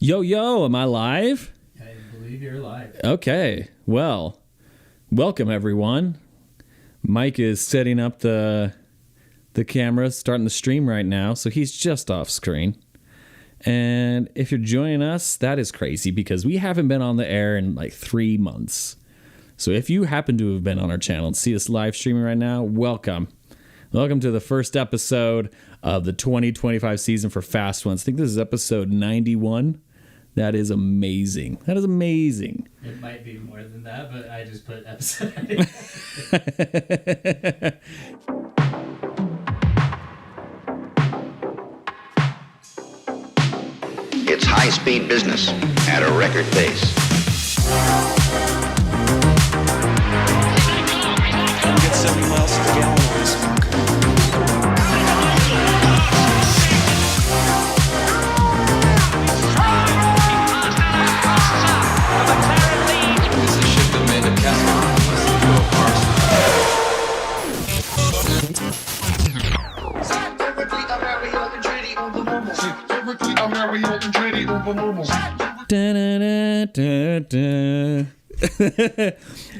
Yo, am I live? I believe you're live. Okay, well, welcome everyone. Mike is setting up the camera, starting the stream right now, so he's just off screen. And if you're joining us, that is crazy because we haven't been on the air in like 3 months. So if you happen to have been on our channel and see us live streaming right now, welcome. Welcome to the first episode of the 2025 season for Fast Ones. I think this is episode 91. That is amazing. That is amazing. It might be more than that, but I just put episode. It's high-speed business at a record pace. Get 70 miles per gallon with this funk. This is ship that made a castle.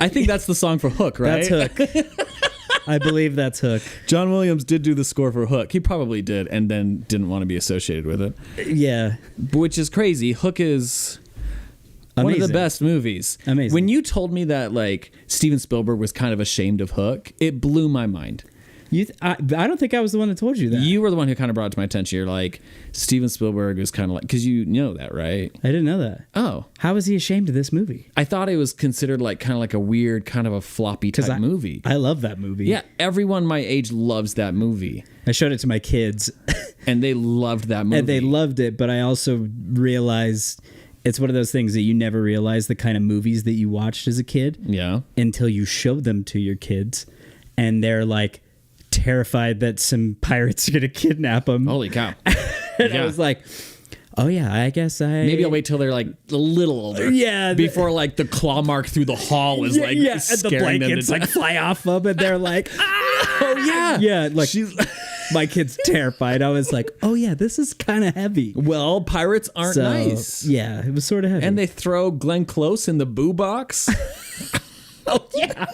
I think that's the song for Hook, right? That's Hook. I believe that's Hook. John Williams did do the score for Hook. He probably did, and then didn't want to be associated with it. Yeah. Which is crazy. Hook is one of the Amazing. best movies. Amazing. When you told me that like Steven Spielberg was kind of ashamed of Hook, it blew my mind. I don't think I was the one that told you that. You were the one who kind of brought it to my attention. You're like, Steven Spielberg was kind of like, because you know that, right? I didn't know that. Oh. How is he ashamed of this movie? I thought it was considered like kind of like a weird, kind of a floppy type movie. I love that movie. Yeah, everyone my age loves that movie. I showed it to my kids, And they loved that movie. and they loved it, but I also realized it's one of those things that you never realize the kind of movies that you watched as a kid Yeah. until you show them to your kids, and they're like terrified that some pirates are going to kidnap them. Holy cow. And Yeah. I was like, oh yeah, I guess Maybe I'll wait till they're like a little older. Yeah, Before like the claw mark through the hall is like and the scaring them blankets to like fly off them, and they're like, ah! Oh yeah. Yeah, like She's my kid's terrified. I was like, oh yeah, this is kind of heavy. well, pirates aren't So, nice. Yeah, it was sort of heavy. And they throw Glenn Close in the boo box. oh yeah,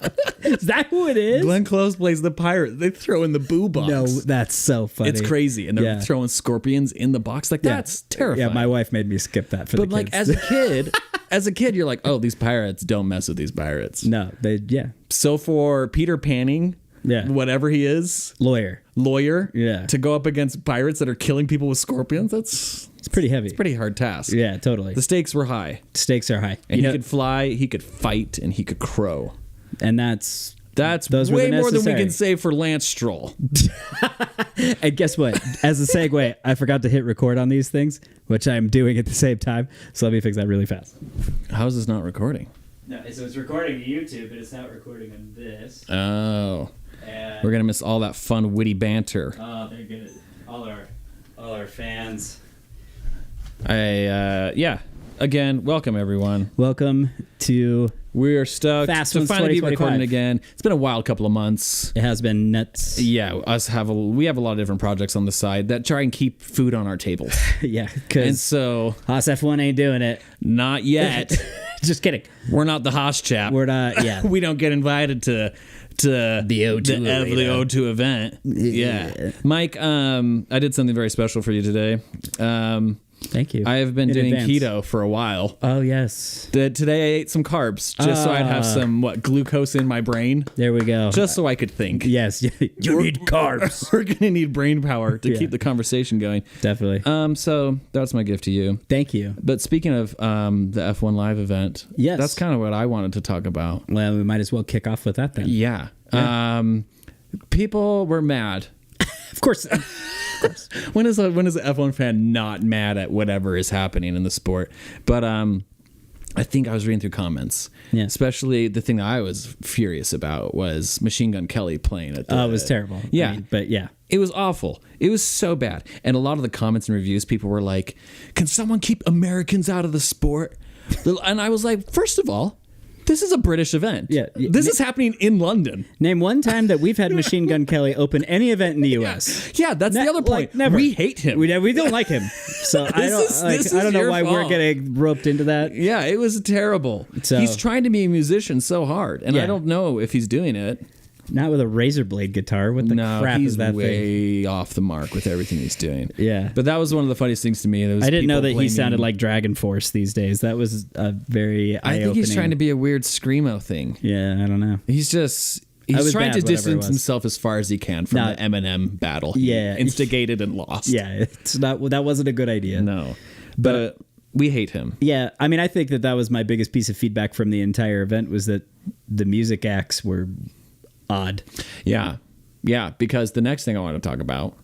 is that who it is? Glenn Close plays the pirate. They throw in the boo box. No, that's so funny. It's crazy. And they're Yeah. throwing scorpions in the box. Like, Yeah. that's terrifying. Yeah, my wife made me skip that for But the like kids. as a kid, you're like, oh, these pirates, don't mess with these pirates. no, yeah, So for Peter Panning, Yeah. whatever he is, lawyer. lawyer, Yeah. to go up against pirates that are killing people with scorpions, that's It's pretty heavy. a pretty hard task. Yeah, totally. The stakes were high. Stakes are high, And you he know, could fly, he could fight, and he could crow. and that's That's were way the more than we necessary. can say for Lance Stroll. And guess what? As a segue, I forgot to hit record on these things, which I'm doing at the same time. So let me fix that really fast. How is this not recording? No, so it's recording to YouTube, but it's not recording on this. Oh. And We're going to miss all that fun, witty banter. oh, they're good. All our fans. Yeah. Again, welcome everyone. Welcome to. We are stoked Fast to Ones finally be 2025. recording again. It's been a wild couple of months. It has been nuts. Yeah, we have a lot of different projects on the side that try and keep food on our tables. Yeah, And because so, Haas F1 ain't doing it. not yet. Just kidding. We're not the Haas chap. We're not. Yeah. We don't get invited to the O2 the arena. O2 event. Yeah. Mike, I did something very special for you today. Thank you. I have been In doing advance. keto for a while. Oh yes. Today I ate some carbs just so I'd have some glucose in my brain, There we go. just so I could think. yes. You need carbs. We're gonna need brain power to Yeah. keep the conversation going. Definitely. So that's my gift to you. Thank you. But speaking of the F1 Live event, Yes. that's kind of what I wanted to talk about. Well, we might as well kick off with that then. Yeah. People were mad. Of course. When is an F1 fan not mad at whatever is happening in the sport? But I think I was reading through comments. Yeah. Especially the thing that I was furious about was Machine Gun Kelly playing at the. It was terrible. Yeah. I mean, but yeah. It was awful. It was so bad. And a lot of the comments and reviews, people were like, can someone keep Americans out of the sport? And I was like, first of all, This is a British event. Yeah. This is happening in London. Name one time that we've had Machine Gun Kelly open any event in the U.S. Yeah, that's the other point. Like, never. We hate him. We don't like him. So This I don't is know your why we're fault. getting roped into that. Yeah, it was terrible. So- He's trying to be a musician so hard, and Yeah. I don't know if he's doing it. Not with a razor blade guitar. What the No, crap he's is that thing? way off the mark with everything he's doing. Yeah. But that was one of the funniest things to me. There was I didn't know people that he blaming- sounded like Dragon Force these days. That was a very I think he's trying to be a weird screamo thing. Yeah, I don't know. He's just I he's was trying bad, to whatever it distance was. himself as far as he can from No. the Eminem battle. he Yeah. instigated and lost. Yeah, it's not. That wasn't a good idea. no, but we hate him. Yeah, I mean, I think that was my biggest piece of feedback from the entire event was that the music acts were odd. Yeah, because the next thing I want to talk about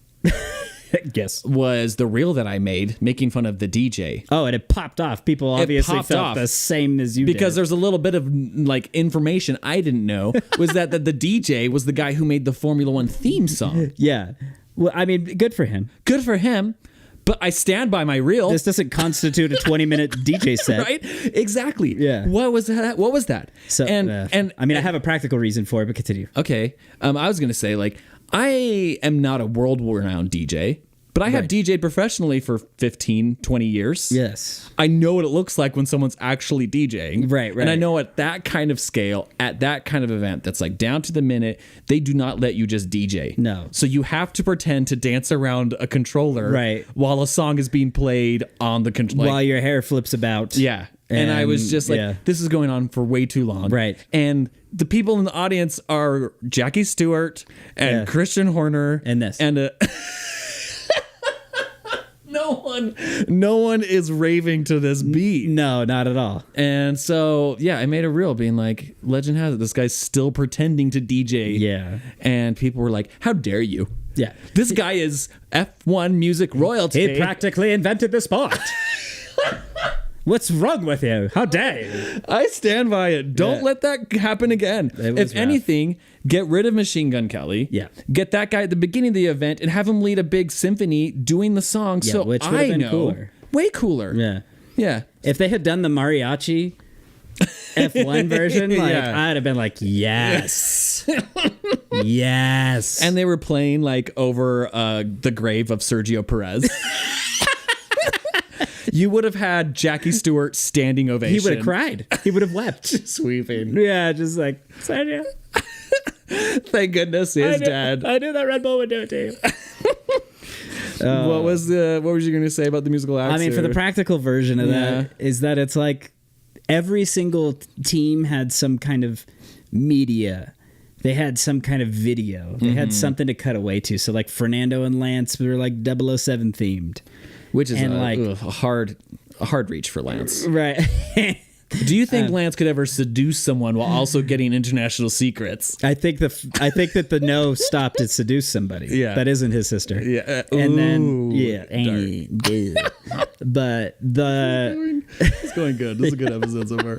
Yes. was the reel that I made making fun of the DJ. Oh, and it popped off. People obviously popped felt off. the same as you Because did. there's a little bit of like information I didn't know was that the DJ was the guy who made the Formula One theme song. Yeah. Well, I mean, good for him. Good for him, but I stand by my reel. This doesn't constitute a 20-minute DJ set. Right? Exactly. Yeah. What was that? What was that? So, and I mean, I have a practical reason for it, but continue. okay. I was gonna say like I am not a world-renowned DJ, but I have Right. DJed professionally for 15, 20 years. Yes. I know what it looks like when someone's actually DJing. Right. And I know at that kind of scale, at that kind of event, that's like down to the minute, they do not let you just DJ. No. So you have to pretend to dance around a controller Right. while a song is being played on the controller. While your hair flips about. Yeah. And I was just like, yeah. this is going on for way too long. Right. And the people in the audience are Jackie Stewart and Yeah. Christian Horner. And this. And no one is raving to this beat. No, not at all. And so, yeah, I made a reel being like, legend has it, this guy's still pretending to DJ. Yeah. And people were like, how dare you? Yeah. This guy is F1 music royalty. He practically invented the sport. What's wrong with you? How dare you? I stand by it. Don't Yeah. let that happen again. It was If rough. anything, get rid of Machine Gun Kelly. Yeah. Get that guy at the beginning of the event and have him lead a big symphony doing the song. Yeah, So which would have I been know. cooler. Way cooler. Yeah. Yeah. If they had done the mariachi F1 version, like Yeah. I'd have been like, yes. Yes. And they were playing like over the grave of Sergio Perez. You would have had Jackie Stewart standing ovation. he would have cried. He would have wept. Sweeping. Yeah, just like, Sergio, Thank goodness his dad. I knew that Red Bull would do it to you. What was you going to say about the musical acts? I mean, for the here? practical version of Yeah. that is that it's like every single team had some kind of media. They had some kind of video. They had something to cut away to. So like Fernando and Lance were like 007 themed. Which is and a hard reach for Lance. Right. Do you think Lance could ever seduce someone while also getting international secrets? I think that the no stopped to seduce somebody. Yeah. That isn't his sister. Yeah. And then dark. but It's going good. This is a good episode so far.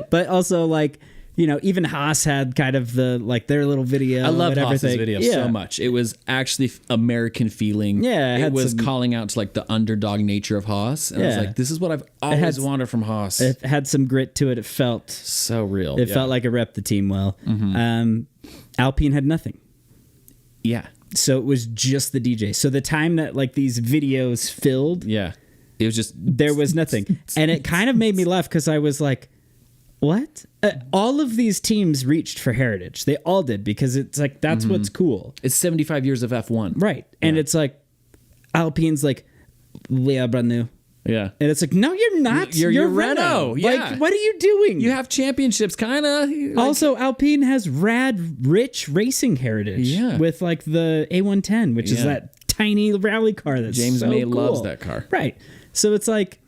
but also like, you know, even Haas had kind of the like their little video. I loved and Haas's everything. video Yeah. so much. It was actually American feeling. Yeah, it it had was some- calling out to like the underdog nature of Haas. And I was Yeah. like, this is what I've had always wanted from Haas. It had some grit to it. It felt So real. It felt like it repped the team well. Alpine had nothing. yeah, So it was just the DJ. So the time that like these videos filled, yeah. It was just there was nothing. And it kind of made me laugh because I was like, what? All of these teams reached for heritage. They all did because it's like, that's what's cool. it's 75 years of F1. Right. And it's like, Alpine's like, we are brand new. Yeah. And it's like, no, you're not. You're Renault. Renault. Yeah. Like, what are you doing? You have championships, kind of. Also, Alpine has rad, rich racing heritage. Yeah. With like the A110, which is Yeah. that tiny rally car that's James so May cool. loves that car. Right. So it's like,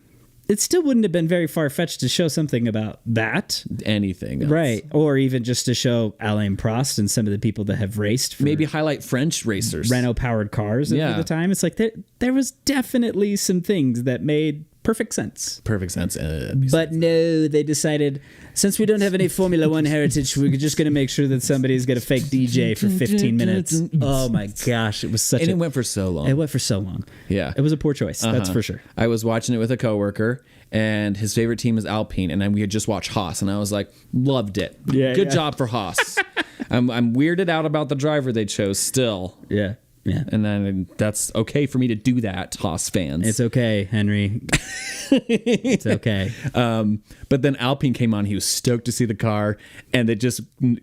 it still wouldn't have been very far fetched to show something about that. anything. else. Right. Or even just to show Alain Prost and some of the people that have raced for Maybe highlight French racers. Renault powered cars Yeah. at the time. It's like there was definitely some things that made perfect sense. Perfect sense. But no, they decided, since we don't have any Formula One heritage, we're just going to make sure that somebody's got a fake DJ for 15 minutes. Oh my gosh, it was such and a... it went for so long. It went for so long. Yeah. It was a poor choice, that's for sure. I was watching it with a coworker, and his favorite team is Alpine, and then we had just watched Haas, and I was like, loved it. Yeah, Good yeah. job for Haas. I'm weirded out about the driver they chose still. Yeah. Yeah. And then that's okay for me to do that, Haas fans. It's okay, Henry. It's okay. But then Alpine came on. He was stoked to see the car, and it just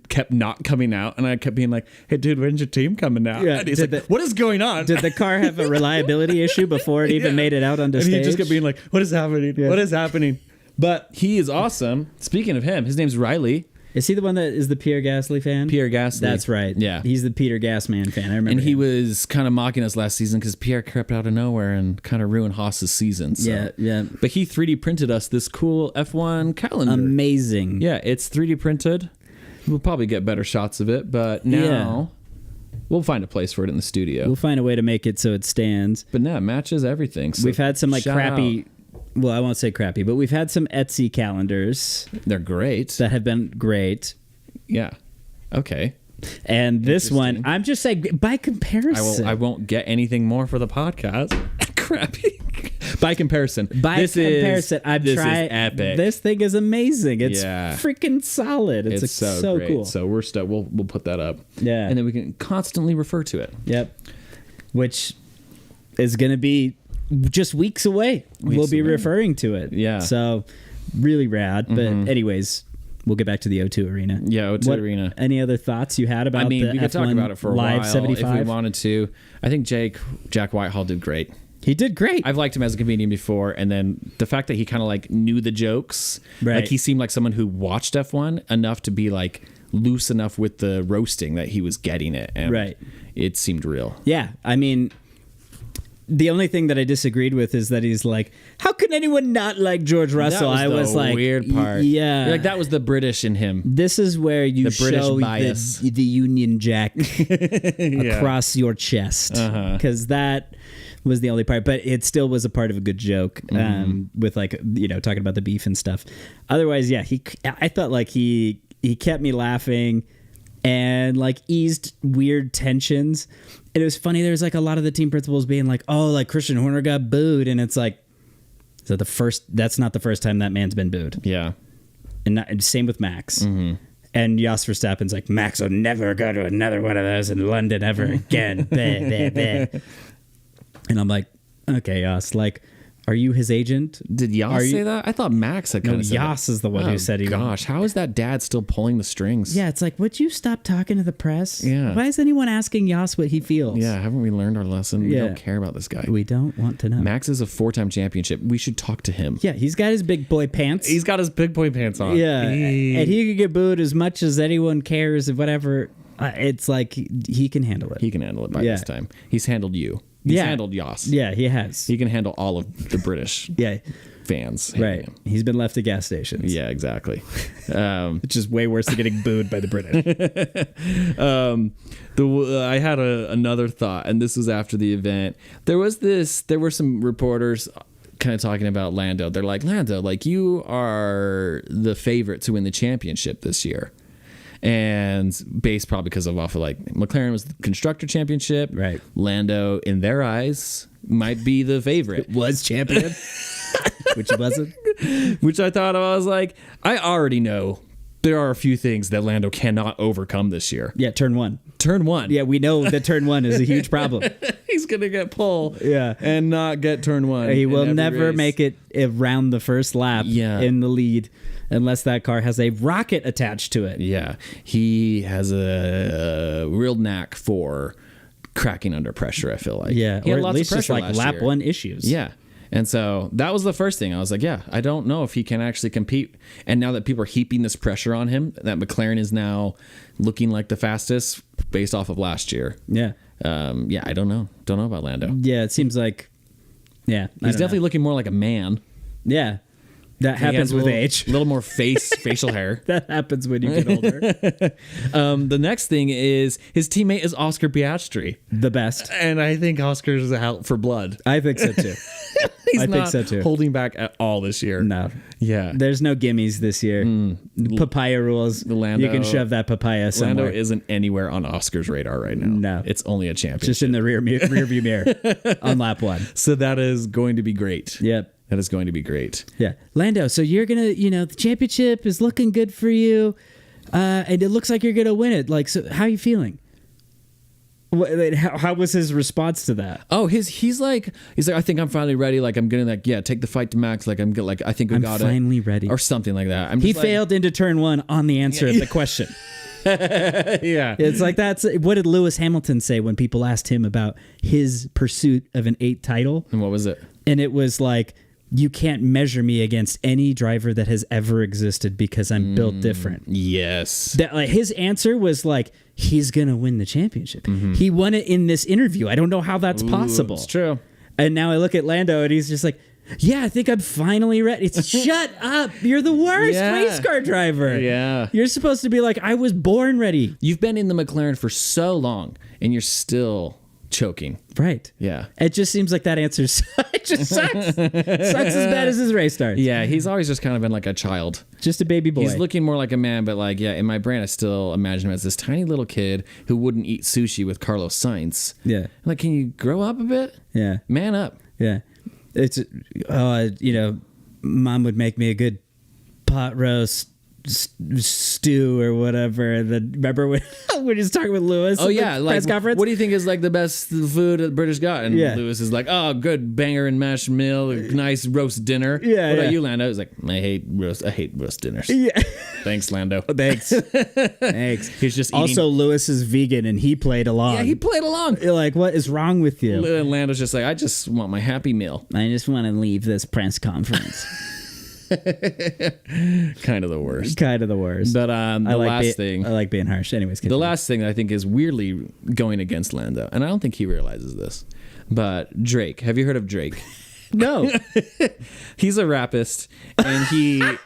kept not coming out. And I kept being like, "Hey, dude, when's your team coming out?" Yeah, And he's like, did "What is going on?" Did the car have a reliability issue before it even Yeah. made it out onto and stage? he just kept being like, "What is happening? Yeah. What is happening?" But he is awesome. Speaking of him, his name's Riley. Is he the one that is the Pierre Gasly fan? Pierre Gasly. That's right. Yeah. He's the Peter Gasman fan. I remember. And he him. was kind of mocking us last season because Pierre crept out of nowhere and kind of ruined Haas's season. So. Yeah, yeah. But he 3D printed us this cool F1 calendar. Amazing. Yeah, it's 3D printed. We'll probably get better shots of it, but now we'll find a place for it in the studio. We'll find a way to make it so it stands. But no, it matches everything. So We've had some like shout crappy. out. Well, I won't say crappy, but we've had some Etsy calendars They're great. that have been great. Yeah. Okay. And this one, Interesting. I'm just saying, by comparison, I won't get anything more for the podcast. Crappy. By comparison. By comparison, I'm this trying. is epic. This thing is amazing. It's Yeah. freaking solid. It's, It's so great. cool. So we're we'll put that up. Yeah. And then we can constantly refer to it. Yep. Which is going to be just weeks away. We'll be away. referring to it. Yeah. So really rad. But anyways, we'll get back to the O2 Arena. Yeah, O2 Arena. Any other thoughts you had about I mean, the we could talk F1 about it for a Live while 75? if we wanted to. I think Jack Whitehall did great. He did great. I've liked him as a comedian before, and then the fact that he kind of like knew the jokes, Right. like he seemed like someone who watched F1 enough to be like loose enough with the roasting that he was getting it, and Right. it seemed real. Yeah, I mean, the only thing that I disagreed with is that he's like, how can anyone not like George Russell? That was the weird part. Yeah. You're like that was the British in him. This is where you The British show bias. the Union Jack across your chest, because that was the only part. But it still was a part of a good joke, with like talking about the beef and stuff. Otherwise, yeah, I felt like he kept me laughing and like eased weird tensions. And it was funny. There was like a lot of the team principals being like, "Oh, like Christian Horner got booed," and it's like, that's not the first time that man's been booed. Yeah. And same with Max. And Jos Verstappen's like, Max will never go to another one of those in London ever again. Bleh, bleh, bleh. And I'm like, okay, Jos, like, are you his agent? Did Yas Are you- say that? I thought Max had No, kind of said Yas that. is the one who said he- Gosh, how is that dad still pulling the strings? Yeah, it's like, would you stop talking to the press? Yeah. Why is anyone asking Jos what he feels? Yeah, haven't we learned our lesson? We Yeah. don't care about this guy. We don't want to know. Max is a 4-time championship. We should talk to him. Yeah, he's got his big boy pants. He's got his big boy pants on. Yeah, and he could get booed as much as anyone cares, whatever. It's like he can handle it. He can handle it by Yeah. this time. He's handled you. He's Yeah. handled Yas. Yeah, he has. He can handle all of the British Yeah, fans. right. He's been left at gas stations. Yeah, exactly. Which is way worse than getting booed by the British. I had another thought, and this was after the event. There were some reporters kind of talking about Lando. They're like, Lando, like you are the favorite to win the championship this year. And based probably because off of like McLaren was the constructor championship. Right. Lando, in their eyes, might be the favorite. Was champion, which he wasn't. Which I thought, I was like, I already know there are a few things that Lando cannot overcome this year. Yeah, turn one. Turn one. Yeah, we know that turn one is a huge problem. He's going to get pole. Yeah. And not get turn one. He in will every never race. make it around the first lap in the lead unless that car has a rocket attached to it. Yeah. He has a real knack for cracking under pressure, I feel like. Yeah, He had or at lots least of just pressure like last lap year. one issues. Yeah. And so that was the first thing. I was like, yeah, I don't know if he can actually compete. And now that people are heaping this pressure on him, that McLaren is now looking like the fastest based off of last year. Yeah. Yeah, I don't know. Don't know about Lando. Yeah, it seems like, yeah. He's definitely looking more like a man. Yeah. That He has happens a with little- age. A little more facial hair. That happens when you get older. The next thing is his teammate is Oscar Piastri, The best. and I think Oscar's out for blood. I think so too. He's I not think so too. holding back at all this year. No. Yeah. There's no gimmies this year. Papaya rules. Lando- You can shove that papaya somewhere. Lando isn't anywhere on Oscar's radar right now. No. It's only a championship. Just in the rear view mirror on lap 1. So that is going to be great. Yep. That is going to be great. Yeah. Lando, so you're going to, the championship is looking good for you. And it looks like you're going to win it. Like, so how are you feeling? How was his response to that? Oh, he's like I think I'm finally ready. Like I'm gonna take the fight to Max. Like I'm good. Like I think we I'm got finally it ready. or something like that. He failed into turn 1 on the answer of the question. Yeah. It's like what did Lewis Hamilton say when people asked him about his pursuit of an 8th title? And what was it? And it was like, you can't measure me against any driver that has ever existed because I'm built different. Yes. That like his answer was like, he's gonna win the championship. He won it in this interview. I don't know how that's possible. It's true. And now I look at Lando and he's just like, yeah, I think I'm finally ready. It's shut up. You're the worst Yeah. race car driver. Yeah. You're supposed to be like, I was born ready. You've been in the McLaren for so long, and you're still choking. Right. Yeah. It just seems like that answer it just sucks. Sucks as bad as his race starts. Yeah. He's always just kind of been like a child. Just a baby boy. He's looking more like a man, but like, yeah, in my brain, I still imagine him as this tiny little kid who wouldn't eat sushi with Carlos Sainz. Yeah. Like, can you grow up a bit? Yeah. Man up. Yeah. It's, Mom would make me a good pot roast stew or whatever. And then remember when we're just talking with Lewis? Oh at yeah, the like press conference. what do you think is like the best food that British got? And Yeah. Lewis is like, oh, good banger and mashed meal, nice roast dinner. Yeah, What yeah. about you, Lando? He's like, I hate roast dinners. Yeah. Thanks, Lando. Thanks. Thanks. He's just eating. Also, Lewis is vegan and he played along. Yeah, he played along. You're like, what is wrong with you? And Lando's just like, I just want my happy meal. I just want to leave this press conference. Kind of the worst. Kind of the worst. But the I like last thing. I like being harsh. Anyways, The continue. last thing that I think is weirdly going against Lando, and I don't think he realizes this, but Drake. Have you heard of Drake? No. He's a rapist, and he's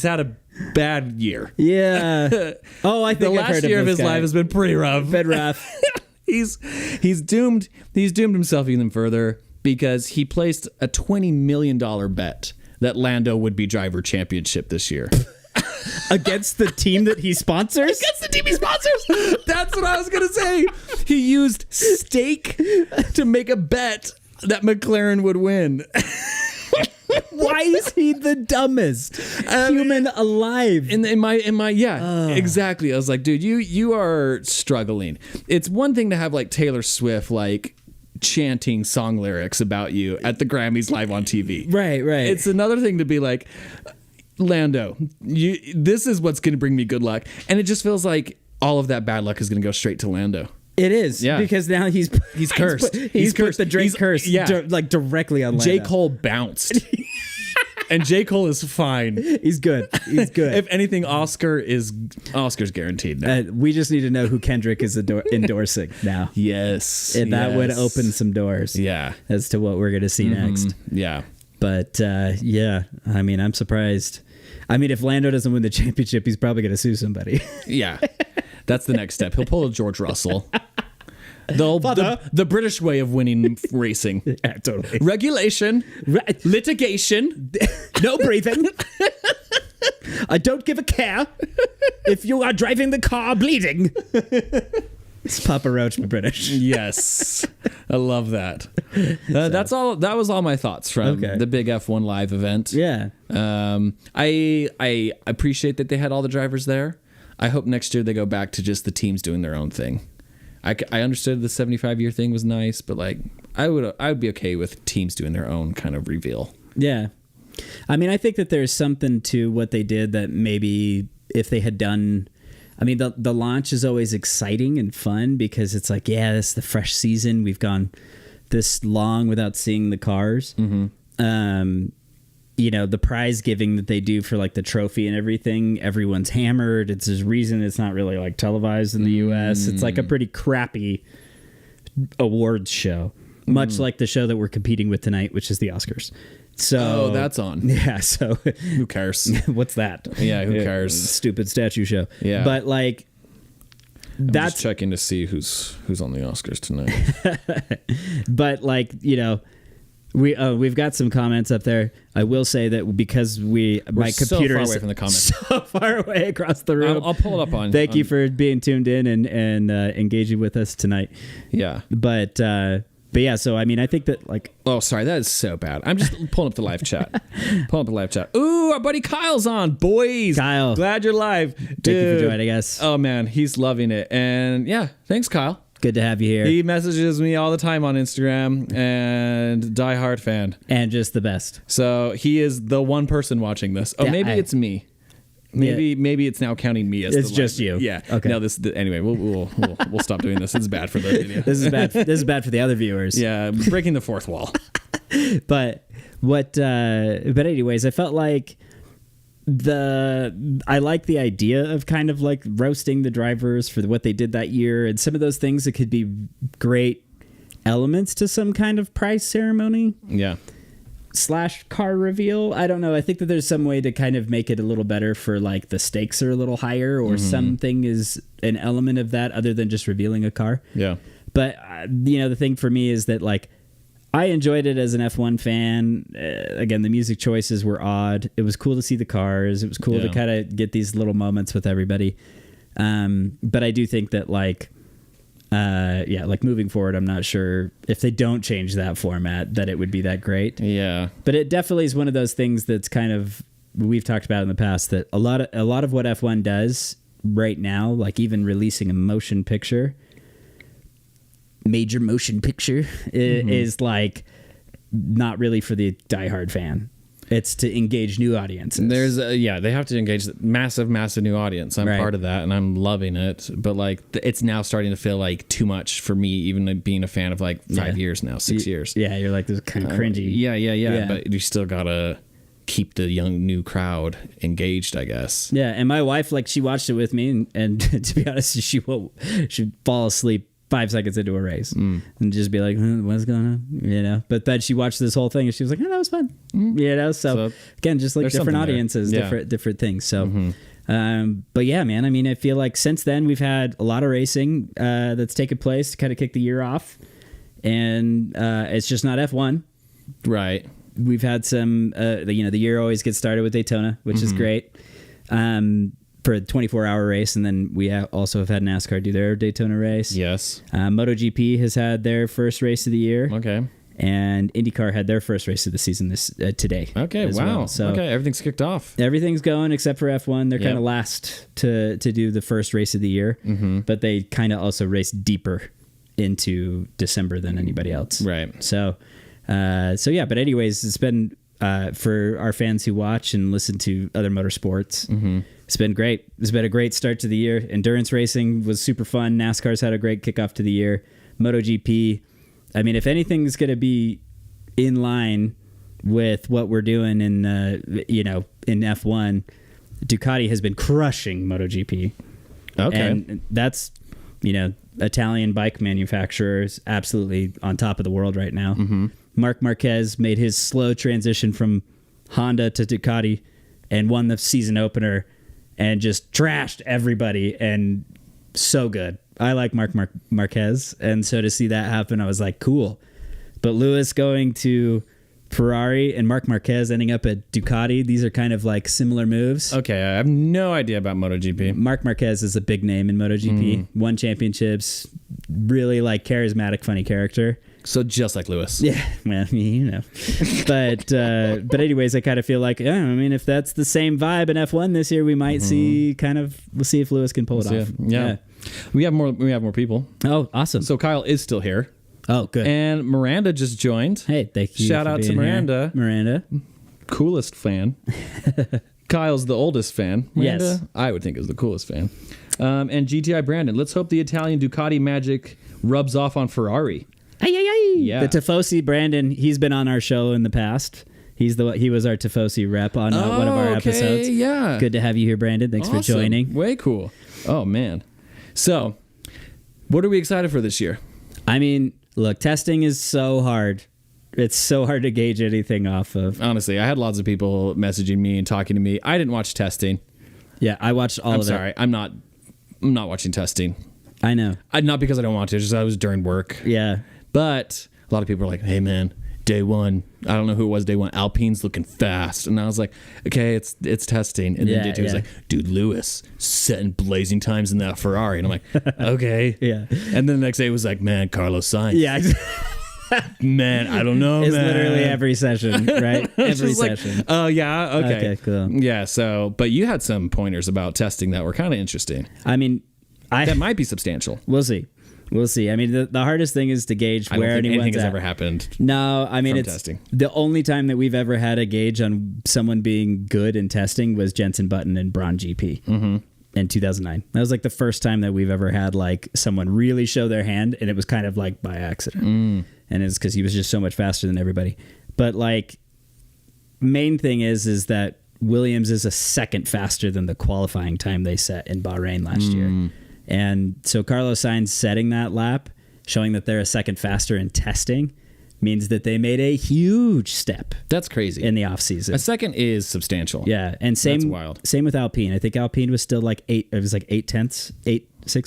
had a bad year. Yeah. Oh, I The think I've last heard year of this his guy. life has been pretty rough. been rough. He's doomed himself even further because he placed a $20 million bet that Lando would be driver championship this year. Against the team that he sponsors? Against the team he sponsors. That's what I was gonna say. He used stake to make a bet that McLaren would win. Why is he the dumbest human alive? In my exactly. I was like, dude, you are struggling. It's one thing to have like Taylor Swift like chanting song lyrics about you at the Grammys live on TV. Right. It's another thing to be like, Lando, this is what's going to bring me good luck. And it just feels like all of that bad luck is going to go straight to Lando. It is. Yeah. Because now he's cursed. He's cursed. put the Drake curse like directly on Lando. J. Cole bounced. And J. Cole is fine. He's good. He's good. If anything, Oscar's guaranteed now. We just need to know who Kendrick is endorsing now. Yes. And that would yes. open some doors. Yeah. As to what we're going to see next. Yeah. But yeah, I mean, I'm surprised. I mean, if Lando doesn't win the championship, he's probably going to sue somebody. Yeah. That's the next step. He'll pull a George Russell. The British way of winning racing. Yeah, totally. Regulation. Litigation. No breathing. I don't give a care if you are driving the car bleeding. It's Papa Roach, but British. Yes. I love that. That's all. That was all my thoughts from Okay. the big F1 live event. Yeah. I appreciate that they had all the drivers there. I hope next year they go back to just the teams doing their own thing. I understood the 75-year thing was nice, but like I would be okay with teams doing their own kind of reveal. Yeah. I mean, I think that there's something to what they did that maybe if they had done... I mean, the launch is always exciting and fun because it's like, yeah, this is the fresh season. We've gone this long without seeing the cars. Mm-hmm. The prize giving that they do for like the trophy and everything, everyone's hammered. It's this reason it's not really like televised in the U.S. It's like a pretty crappy awards show. much like the show that we're competing with tonight, which is the Oscars. So Oh, that's on. yeah. So Who cares? what's that? Yeah, who cares? Stupid statue show. Yeah. But like, I'm that's just checking to see who's on the Oscars tonight. but like, you know, we've got some comments up there. I will say that because my so computer far is away from the comments. so far away across the room. I'll pull it up on. Thank you for being tuned in and engaging with us tonight. Yeah. But yeah, so I mean, I think that like, Oh, sorry, that is so bad. I'm just pulling up the live chat. Pulling up the live chat. Ooh, our buddy Kyle's on. Boys, Kyle. glad you're live. Thank you for Dude. joining us. Oh man, he's loving it. And yeah, thanks, Kyle. Good to have you here, He messages me all the time on Instagram, and diehard fan. and just the best. So he is the one person watching this. Oh, Yeah, maybe it's me. Maybe it's now counting me as It's the just live- you. Yeah. Okay. No, anyway. We'll stop doing this. It's bad for the video. This is bad. This is bad for the other viewers. Yeah, breaking the fourth wall. But what? But anyways, I felt like I like the idea of kind of like roasting the drivers for what they did that year, and some of those things that could be great elements to some kind of prize ceremony Yeah. / car reveal. I don't know. I think that there's some way to kind of make it a little better for like the stakes are a little higher, or something is an element of that other than just revealing a car. Yeah. But you know, the thing for me is that like I enjoyed it as an F1 fan. Again, the music choices were odd. It was cool to see the cars. It was cool to Yeah. kind of get these little moments with everybody. But I do think that like like moving forward, I'm not sure if they don't change that format that it would be that great. Yeah. But it definitely is one of those things that's kind of we've talked about in the past that a lot of what F1 does right now, like even releasing a major motion picture is like not really for the diehard fan. It's to engage new audiences. There's they have to engage the massive new audience. I'm Right. part of that and I'm loving it. But like it's now starting to feel like too much for me, even being a fan of like 5 years now, 6 years. Yeah, you're like this is kind of cringy. Yeah. But you still gotta keep the young new crowd engaged, I guess. Yeah, and my wife, like, she watched it with me, and to be honest, she'd fall asleep 5 seconds into a race and just be like, what's going on? You know? But then she watched this whole thing, and she was like, oh, that was fun. You know? So again, just like there's different something there. audiences, Yeah. different things. So, but yeah, man, I mean, I feel like since then we've had a lot of racing that's taken place to kind of kick the year off, and it's just not F1. Right. We've had some, the year always gets started with Daytona, which is great for a 24-hour race. And then we also have had NASCAR do their Daytona race. Yes. MotoGP has had their first race of the year. Okay. And IndyCar had their first race of the season today. Okay. as Wow. well. So okay. Everything's kicked off. everything's going except for F1. They're Yep. kind of last to do the first race of the year. But they kind of also race deeper into December than anybody else. Right. So yeah, but anyways, it's been for our fans who watch and listen to other motorsports. It's been great. It's been a great start to the year. Endurance racing was super fun. NASCAR's had a great kickoff to the year. MotoGP. I mean, if anything's going to be in line with what we're doing in F1, Ducati has been crushing MotoGP. Okay. And that's, Italian bike manufacturers absolutely on top of the world right now. Marc Marquez made his slow transition from Honda to Ducati and won the season opener and just trashed everybody, and so good. I like Marc Marquez, and so to see that happen, I was like, cool. But Lewis going to Ferrari and Marc Marquez ending up at Ducati, these are kind of like similar moves. Okay. I have no idea about MotoGP. Marc Marquez is a big name in MotoGP. Won championships, really like charismatic, funny character. So just like Lewis. Yeah, well, but anyways, I kind of feel like, if that's the same vibe in F1 this year, we might see we'll see if Lewis can pull it off. Yeah. We have more people. Oh, awesome. So Kyle is still here. Oh, good. And Miranda just joined. Hey, thank you. Shout for out to being here. Miranda. Miranda. Coolest fan. Kyle's the oldest fan. Miranda, Yes. I would think is the coolest fan. And GTI Brandon. Let's hope the Italian Ducati magic rubs off on Ferrari. Yeah. The Tifosi Brandon, he's been on our show in the past. He was our Tifosi rep on one of our episodes. Yeah. Good to have you here, Brandon. Thanks for Awesome. joining. Way cool. Oh, man. So, what are we excited for this year? I mean, Look, testing is so hard. It's so hard to gauge anything off of. Honestly, I had lots of people messaging me and talking to me. I didn't watch testing. Yeah, I watched all I'm of sorry. it. I'm not watching testing. I know. Not because I don't want to, just I was during work. Yeah. But a lot of people are like, hey, man, day one. I don't know who it was day one. Alpine's looking fast. And I was like, okay, it's testing. And Yeah, then day two was yeah. like, dude, Lewis setting blazing times in that Ferrari. And I'm like, okay. Yeah. And then the next day it was like, man, Carlos Sainz. Yeah. Man, I don't know, It's man. literally every session, right? It's Every just like, session. oh, yeah, okay. Okay, cool. Yeah, so, but you had some pointers about testing that were kind of interesting. I mean, That might be substantial. we'll see. We'll see. I mean, the hardest thing is to gauge I don't where think anything anyone's has at. ever happened. No, I mean, from it's testing. the only time that we've ever had a gauge on someone being good in testing was Jensen Button and Braun GP in 2009. That was like the first time that we've ever had like someone really show their hand, and it was kind of like by accident. And it's because he was just so much faster than everybody. But like, main thing is that Williams is a second faster than the qualifying time they set in Bahrain last year. And so Carlos Sainz setting that lap, showing that they're a second faster in testing, means that they made a huge step That's crazy. in the offseason. A second is substantial. Yeah, and same That's wild. same with Alpine. I think Alpine was still like 6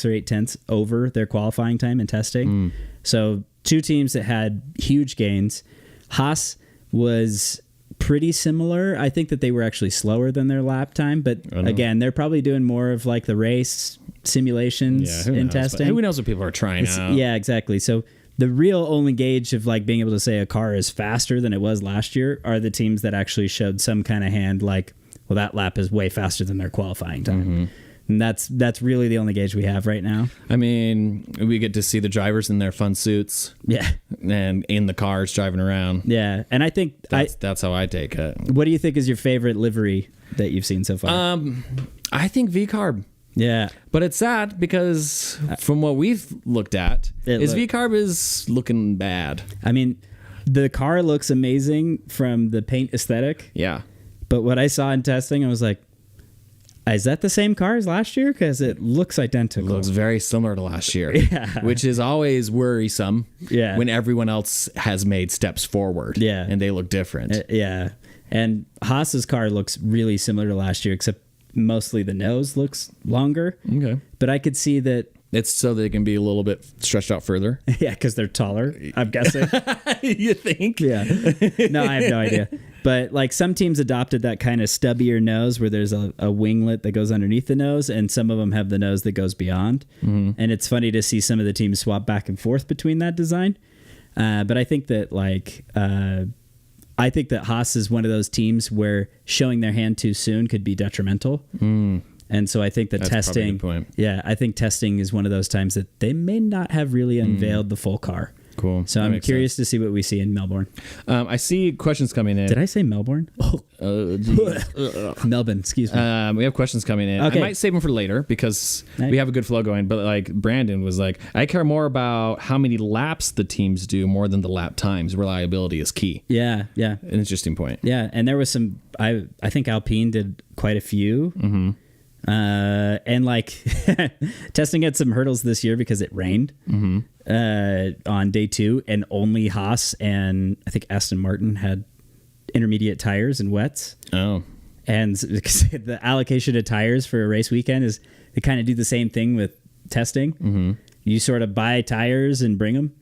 or 8 tenths over their qualifying time in testing. So two teams that had huge gains. Haas was pretty similar. I think that they were actually slower than their lap time, but again, they're probably doing more of like the race simulations Yeah, who in knows? But testing. who knows what people are trying out? Yeah, exactly. So the real only gauge of like being able to say a car is faster than it was last year are the teams that actually showed some kind of hand like, well, that lap is way faster than their qualifying time. And that's really the only gauge we have right now. I mean, we get to see the drivers in their fun suits Yeah. and in the cars driving around. Yeah. And I think That's how I take it. what do you think is your favorite livery that you've seen so far? I think V-Carb. Yeah. But it's sad because from what we've looked at, V-Carb is looking bad. I mean, the car looks amazing from the paint aesthetic, Yeah. but what I saw in testing, I was like, is that the same car as last year? Because it looks identical. Looks very similar to last year, Yeah. which is always worrisome. Yeah. When everyone else has made steps forward, Yeah. and they look different. Yeah. And Haas's car looks really similar to last year, except mostly the nose looks longer. Okay, But I could see that, it's so they can be a little bit stretched out further. yeah, because they're taller, I'm guessing. You think? Yeah. No, I have no idea. But like some teams adopted that kind of stubbier nose where there's a winglet that goes underneath the nose, and some of them have the nose that goes beyond. And it's funny to see some of the teams swap back and forth between that design. But I think that I think that Haas is one of those teams where showing their hand too soon could be detrimental. And so I think that That's probably a testing, good point. yeah, I think testing is one of those times that they may not have really unveiled the full car. Cool. So That I'm makes curious to see what we see in Melbourne. I see questions coming in. Did I say Melbourne? Melbourne, excuse me. We have questions coming in. Okay. I might save them for later because Nice. we have a good flow going. But like Brandon was like, I care more about how many laps the teams do more than the lap times. Reliability is key. Yeah, yeah, An interesting point. yeah. And there was some. I think Alpine did quite a few. And like testing had some hurdles this year because it rained on day 2, and only Haas and I think Aston Martin had intermediate tires and wets. Oh, And because the allocation of tires for a race weekend is they kind of do the same thing with testing. You sort of buy tires and bring them.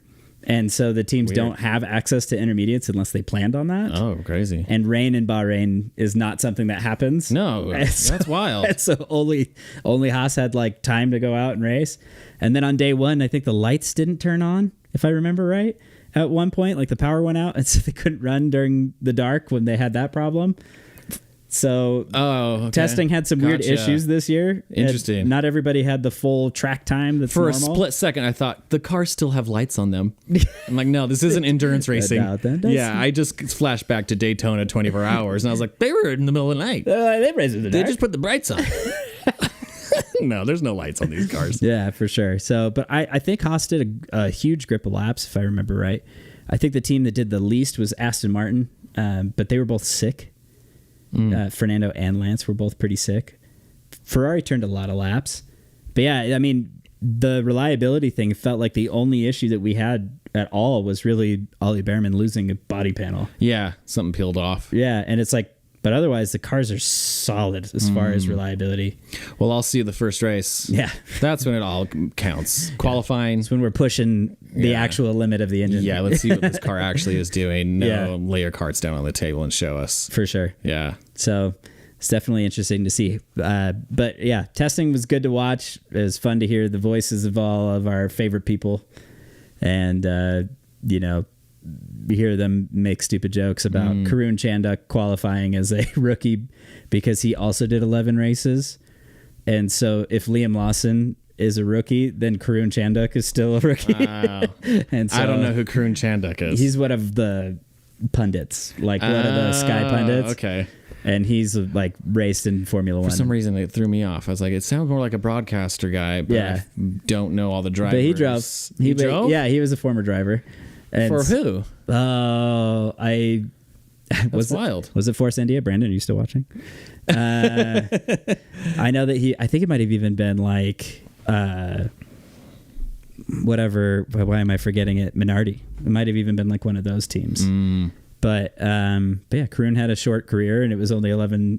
And so the teams don't have access to intermediates unless they planned on that. oh, crazy. And rain in Bahrain is not something that happens. No, And so- that's wild. and so only Haas had like time to go out and race. And then on day 1, I think the lights didn't turn on, if I remember right. At one point, like the power went out, and so they couldn't run during the dark when they had that problem. So Okay. testing had some weird Gotcha. issues this year. And Interesting. not everybody had the full track time that's For normal. a split second, I thought the cars still have lights on them. I'm like, no, this isn't endurance racing. doubt that. That's- Yeah, I just flashed back to Daytona 24 hours, and I was like, they were in the middle of the night. They raised in the They dark. just put the brights on. No, there's no lights on these cars. Yeah, for sure. So, but I think Haas did a huge grip of laps, if I remember right. I think the team that did the least was Aston Martin, but they were both sick. Fernando and Lance were both pretty sick. Ferrari turned a lot of laps. But yeah, I mean, the reliability thing felt like the only issue that we had at all was really Ollie Behrman losing a body panel. Yeah, something peeled off. Yeah, and it's like, but otherwise the cars are solid as far as reliability. Well, I'll see you the first race. Yeah. That's when it all counts. Qualifying. It's when we're pushing the Yeah. actual limit of the engine. Yeah, let's see what this car actually is doing. No, Yeah. lay your cards down on the table and show us. For sure. Yeah. So it's definitely interesting to see. But yeah, testing was good to watch. It was fun to hear the voices of all of our favorite people. And, we hear them make stupid jokes about Karun Chanduk qualifying as a rookie because he also did 11 races. And so if Liam Lawson is a rookie, then Karun Chanduk is still a rookie. Wow. And so I don't know who Karun Chanduk is. he's one of the pundits, like one of the Sky pundits. Okay. And he's like raced in Formula One. For some reason, it threw me off. I was like, it sounds more like a broadcaster guy, but Yeah. I don't know all the drivers. But he drove. He drove? Yeah, he was a former driver. And For who? Oh, That's wild. Was it Force India? Brandon, are you still watching? I know that I think it might have even been like, whatever. Why am I forgetting it? Minardi. It might have even been like one of those teams. But yeah, Karun had a short career and it was only 11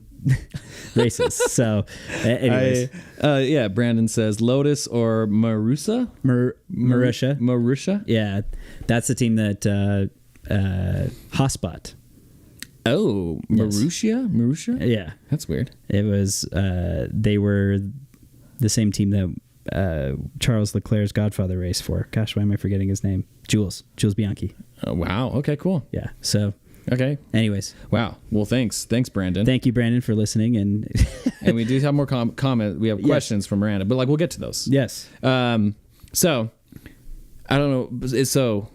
races. So, anyways, Yeah, Brandon says Lotus or Marussia? Marussia. Marussia? Yeah, that's the team that Haas bought. Oh, Marussia? Marussia? Yeah, That's weird. it was. They were the same team that Charles Leclerc's Godfather raced for. Gosh, why am I forgetting his name? Jules Bianchi. Oh, wow. Okay, cool. Yeah. So, Okay. anyways, Wow. Well, thanks, Brandon. thank you, Brandon, for listening. And And we do have more comment. We have questions from Miranda, but like we'll get to those. yes, So I don't know. So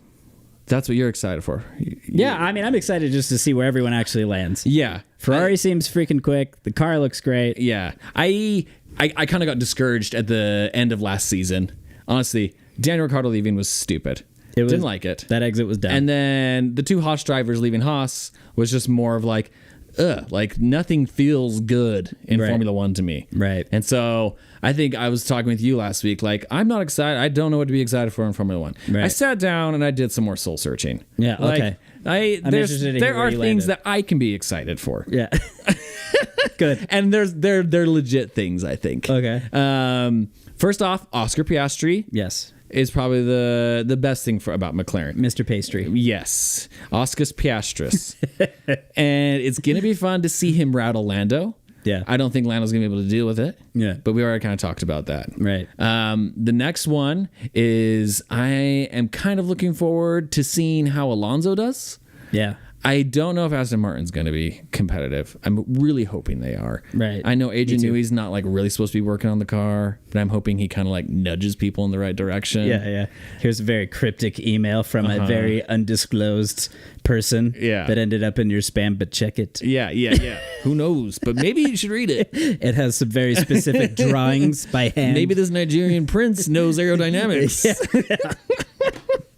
that's what you're excited for. yeah. I mean, I'm excited just to see where everyone actually lands. Yeah. Ferrari seems freaking quick. The car looks great. Yeah. I kind of got discouraged at the end of last season. Honestly, Daniel Ricciardo leaving was stupid. Didn't like it. That exit was dumb. And then the two Haas drivers leaving Haas was just more of like, like nothing feels good in Right. Formula One to me. Right. And so I think I was talking with you last week, like, I'm not excited. I don't know what to be excited for in Formula One. Right. I sat down and I did some more soul searching. Yeah, Like, okay. I'm interested to hear there where are you things landed. that I can be excited for. yeah. Good. And they're legit things, I think. Okay. First off, Oscar Piastri Yes. is probably the best thing about McLaren. Mr. Pastry. Yes, Oscar Piastris. And it's going to be fun to see him rattle Lando. Yeah. I don't think Lando's going to be able to deal with it. Yeah. But we already kind of talked about that. Right. The next one is I am kind of looking forward to seeing how Alonso does. Yeah. I don't know if Aston Martin's going to be competitive. I'm really hoping they are. Right. I know Me Adrian too. Newey's not like really supposed to be working on the car, but I'm hoping he kind of like nudges people in the right direction. Yeah, yeah. Here's a very cryptic email from a very undisclosed person Yeah. that ended up in your spam, but check it. Yeah. Who knows? But maybe you should read it. It has some very specific drawings by hand. Maybe this Nigerian prince knows aerodynamics.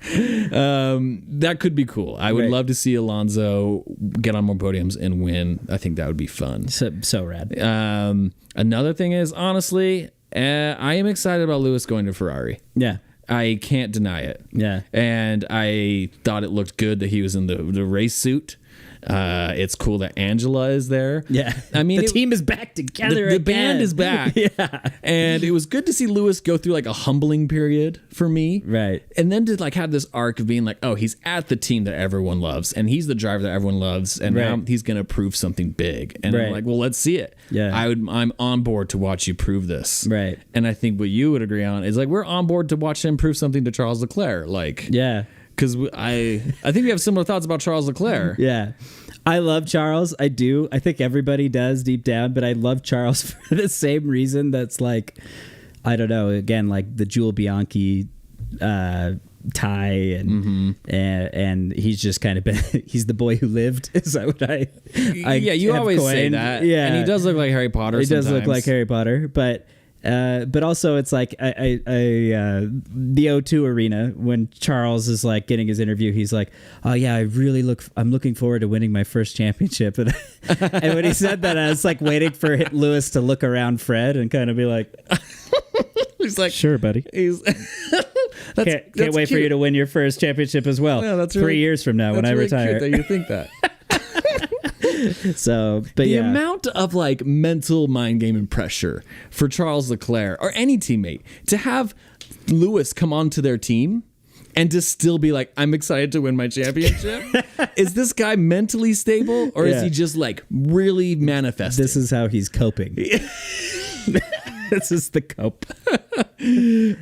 That could be cool. I would Right. love to see Alonso get on more podiums and win. I think that would be fun. so rad. Another thing is, honestly, I am excited about Lewis going to Ferrari. Yeah. I can't deny it. Yeah. And I thought it looked good that he was in the race suit. It's cool that Angela is there. Yeah. I mean, the team is back together. the band is back. Yeah. And it was good to see Lewis go through like a humbling period for me. Right. And then to like have this arc of being like, oh, he's at the team that everyone loves and he's the driver that everyone loves. And now Right. he's going to prove something big. And Right. I'm like, well, let's see it. Yeah. I'm on board to watch you prove this. Right. And I think what you would agree on is like, we're on board to watch him prove something to Charles Leclerc. Like, Yeah. because I think we have similar thoughts about Charles Leclerc. Yeah. I love Charles. I do. I think everybody does deep down, but I love Charles for the same reason that's like, I don't know, again, like the Jewel Bianchi tie and he's just kind of been, he's the boy who lived. Is that what I Yeah, you have always say coined? that. Yeah. And he does look like Harry Potter He does look sometimes. like Harry Potter, but also it's like the O2 arena when Charles is like getting his interview, he's like, oh yeah, I'm looking forward to winning my first championship. And when he said that, I was like waiting for Lewis to look around Fred and kind of be like, He's like, Sure, buddy. he's Can't wait for you to win your first championship as well. Yeah, that's 3 really- years from now when I really retire. cute that you think that. So, but The yeah, amount of like mental mind game and pressure for Charles Leclerc or any teammate to have Lewis come onto their team and to still be like, I'm excited to win my championship. Is this guy mentally stable or is Yeah. he just like really manifesting? this is how he's coping. This is the cope.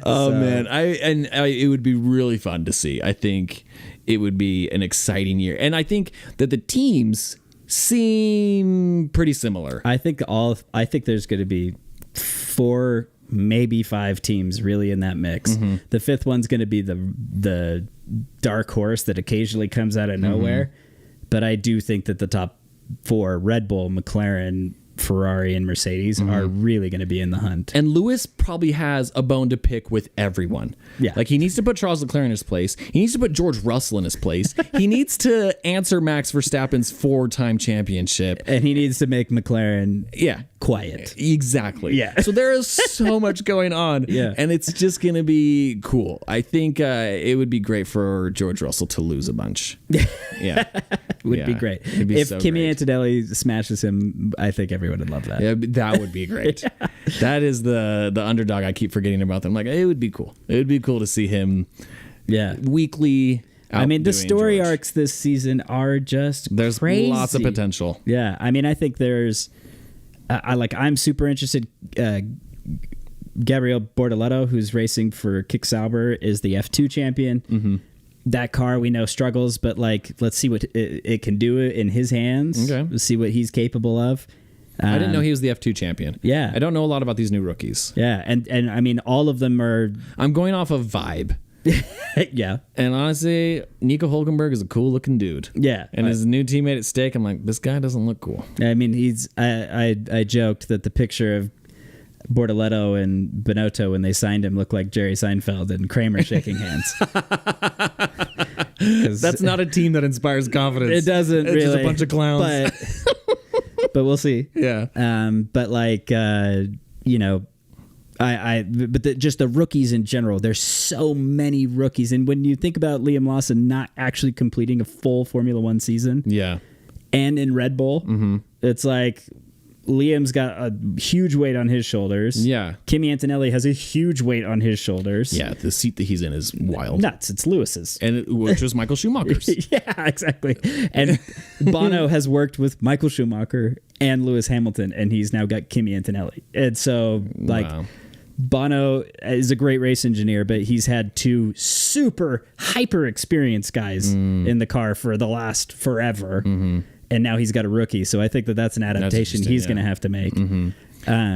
Oh man, it would be really fun to see. I think it would be an exciting year, and I think that the teams seem pretty similar. I think there's going to be 4, maybe 5 teams really in that mix. Mm-hmm. The 5th one's going to be the dark horse that occasionally comes out of Mm-hmm. nowhere. But I do think that the top 4, Red Bull, McLaren, Ferrari, and Mercedes, are really going to be in the hunt. And Lewis probably has a bone to pick with everyone. Yeah. Like he needs to put Charles Leclerc in his place. He needs to put George Russell in his place. He needs to answer Max Verstappen's 4-time championship. And he needs to make McLaren Yeah. quiet. Exactly. Yeah. So there is so much going on. Yeah. And it's just going to be cool. I think it would be great for George Russell to lose a bunch. Yeah. Would Yeah. be great. It'd be If so Kimi great. Antonelli smashes him, I think everyone would love that. Yeah, that would be great. That is the underdog I keep forgetting about. Them. Like, it would be cool. It would be cool to see him Yeah. weekly. I mean, the outdoing story George. arcs this season are just There's crazy. lots of potential. Yeah, I mean, I think there's, I'm super interested. Gabriel Bortoleto, who's racing for Kick Sauber, is the F2 champion. Mm-hmm. That car we know struggles, but like, let's see what it can do in his hands. Okay. Let's see what he's capable of. I didn't know he was the F2 champion. Yeah. I don't know a lot about these new rookies. Yeah, and I mean, all of them are. I'm going off of vibe. Yeah, And honestly, Nico Hulkenberg is a cool looking dude. yeah, And his new teammate at stake, I'm like, this guy doesn't look cool. I mean, he's. I joked that the picture of Bortoleto and Binotto when they signed him looked like Jerry Seinfeld and Kramer shaking hands. 'Cause That's not a team that inspires confidence. it doesn't it's really. just a bunch of clowns. But we'll see. Yeah. But like you know, just the rookies in general. There's so many rookies, and when you think about Liam Lawson not actually completing a full Formula One season, Yeah. and in Red Bull, it's like Liam's got a huge weight on his shoulders. Yeah. Kimi Antonelli has a huge weight on his shoulders. Yeah. The seat that he's in is wild. Nuts. It's Lewis's. And which was Michael Schumacher's. Yeah, exactly. And Bono has worked with Michael Schumacher and Lewis Hamilton, and he's now got Kimi Antonelli. And so, like, Wow. Bono is a great race engineer, but he's had 2 super hyper experienced guys in the car for the last forever. And now he's got a rookie. So I think that's an adaptation interesting, he's yeah. going to have to make.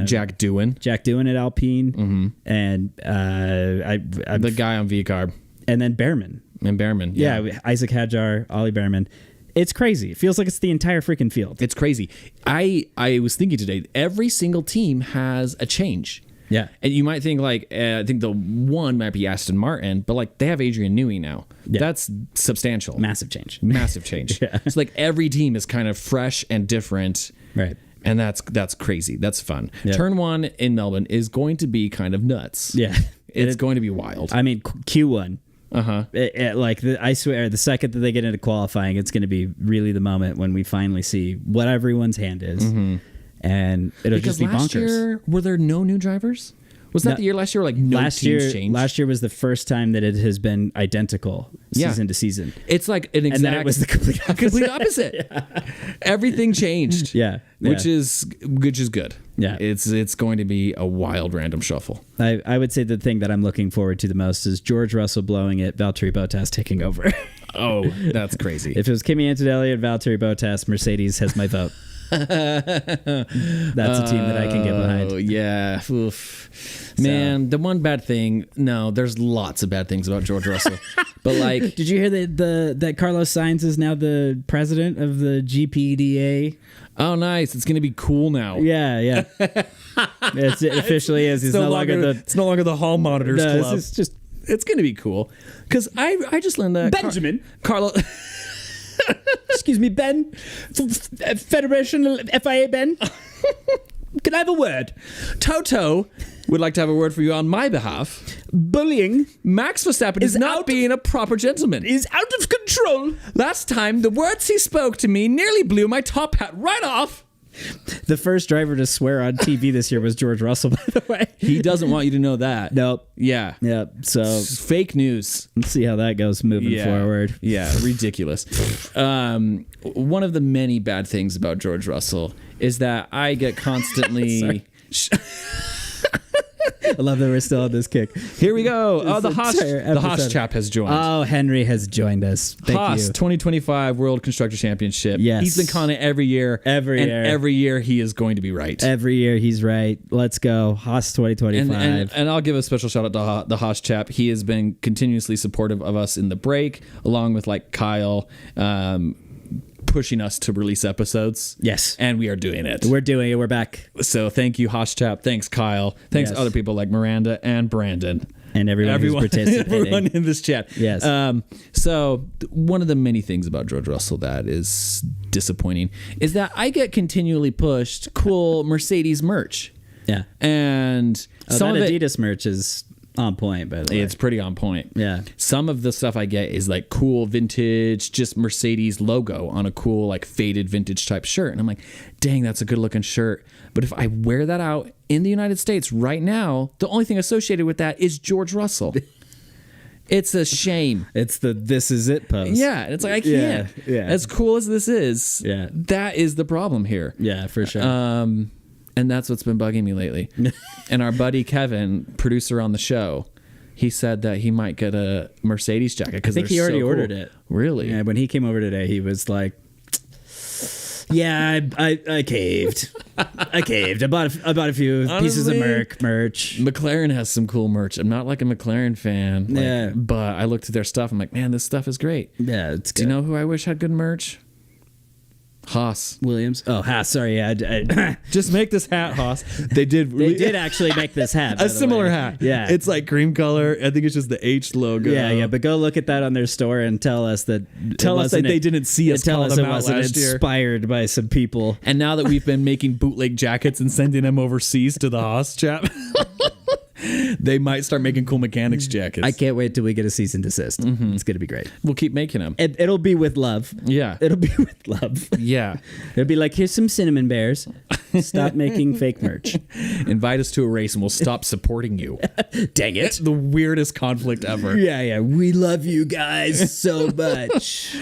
Jack Doohan, Jack Doohan at Alpine, and the guy on VCarb, and then Behrman. and Behrman. Yeah, Isaac Hadjar, Ollie Behrman. It's crazy. It feels like it's the entire freaking field. It's crazy. I was thinking today, every single team has a change. Yeah. And you might think like, I think the one might be Aston Martin, but like they have Adrian Newey now. Yeah. That's substantial. Massive change. Massive change. Yeah. It's like every team is kind of fresh and different. Right. And that's crazy. That's fun. Yeah. Turn 1 in Melbourne is going to be kind of nuts. Yeah. It's going to be wild. I mean, Q1. Uh-huh. I swear, the second that they get into qualifying, it's going to be really the moment when we finally see what everyone's hand is. And it'll Because just be last bonkers. year, were there no new drivers? Was that No. the year last year? Like no teams changed? Last year was the first time that it has been identical Yeah. season to season. It's like an exact. And then it was the complete opposite. complete opposite. Everything changed. Yeah. Which is good. Yeah. It's going to be a wild random shuffle. I would say the thing that I'm looking forward to the most is George Russell blowing it, Valtteri Bottas taking over. Oh, that's crazy. If it was Kimi Antonelli and Valtteri Bottas, Mercedes has my vote. That's a team that I can get Oh, behind. yeah. Oof. Man, the one bad thing, no, there's lots of bad things about George Russell. But like, Did you hear that Carlos Sainz is now the president of the GPDA? oh nice, it's going to be cool now. Yeah. It officially is. He's no longer the it's no longer the Hall Monitors No, Club. it's just It's going to be cool. Because I just learned that Benjamin. Carlos. Excuse me, Ben. Federation FIA Ben. Can I have a word? Toto would like to have a word for you on my behalf. Bullying Max Verstappen is not out being a proper gentleman. is out of control. Last time, the words he spoke to me nearly blew my top hat right off. The first driver to swear on TV this year was George Russell, by the way. He doesn't want you to know that. Nope. Yeah. Yep. So It's fake news. let's see how that goes moving forward. Yeah, ridiculous. One of the many bad things about George Russell is that I get constantly... I love that we're still on this kick. Here we go. Oh, the Haas entire episode. chap has joined. Oh, Henry has joined us. Thank Haas you. 2025 World Constructor Championship. Yes. He's been calling it every year. Every and year. every year he is going to be right. Every year he's right. Let's go. Haas 2025. And I'll give a special shout out to the Haas chap. He has been continuously supportive of us in the break, along with like Kyle, pushing us to release episodes. Yes. And we are doing it. We're doing it. We're back. So thank you, Haas chap. Thanks, Kyle. Thanks Yes. other people like Miranda and Brandon. And everyone who's participating. Everyone in this chat. Yes. So one of the many things about George Russell that is disappointing is that I get continually pushed cool Mercedes merch. Yeah. And some that of it, Adidas merch is on point, by the way. it's pretty on point. Yeah. Some of the stuff I get is like cool vintage, just Mercedes logo on a cool like faded vintage type shirt. And I'm like, dang, that's a good looking shirt. But if I wear that out in the United States right now, the only thing associated with that is George Russell. It's a shame. It's the "this is it" pose. Yeah. It's like, I can't. Yeah. As cool as this is, Yeah. that is the problem here. Yeah, for sure. And that's what's been bugging me lately. And our buddy Kevin, producer on the show, he said that he might get a Mercedes jacket because I think he already ordered it. Really? Yeah, when he came over today, he was like, "Yeah, I caved. I caved. I bought a few pieces of Honestly, merch. McLaren has some cool merch. I'm not like a McLaren fan. Like, Yeah. But I looked at their stuff. I'm like, man, this stuff is great. Yeah, it's Do you know who I wish had good merch? Haas. Williams? Oh, Haas. Sorry, yeah, I Just make this hat, Haas. They did. they did actually make this hat. by a the similar way. hat. Yeah, It's like cream color. I think it's just the H logo. yeah. But go look at that on their store and tell us that Tell us that they didn't see us Tell call us them it out wasn't last year. inspired by some people. And now that we've been making bootleg jackets and sending them overseas to the Haas chap, they might start making cool mechanics jackets. I can't wait till we get a cease and desist. It's gonna be great. We'll keep making them. It'll be with love. Yeah. It'll be with love. Yeah. It'll be like, here's some cinnamon bears. Stop making fake merch. Invite us to a race and we'll stop supporting you. Dang it. The weirdest conflict ever. Yeah. We love you guys so much.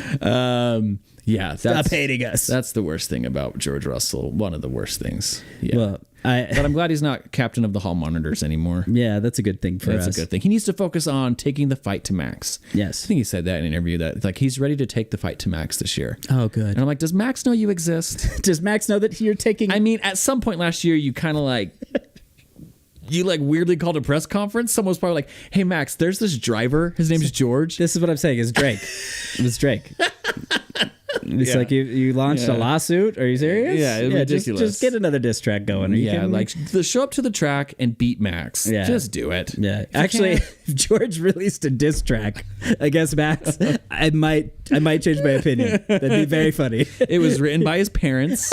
Yeah. Stop hating us. That's the worst thing about George Russell. One of the worst things. Yeah. Well, but I'm glad he's not captain of the hall monitors anymore. yeah, that's a good thing for That's us. a good thing. He needs to focus on taking the fight to Max. Yes. I think he said that in an interview that like he's ready to take the fight to Max this year. Oh, good. And I'm like, does Max know you exist? Does Max know that you're taking? I mean, at some point last year, you kind of like, you like weirdly called a press conference. Someone was probably like, hey, Max, there's this driver. His name's George. This is what I'm saying. It's Drake. It was Drake. It's Yeah. like you launched a lawsuit. Are you serious? Yeah, it's ridiculous. Just get another diss track going. Are you Yeah, kidding me? like show up to the track and beat Max. Yeah. Just do it. Yeah, If you actually, can't- if George released a diss track against Max, I might change my opinion. That'd be very funny. it was written by his parents.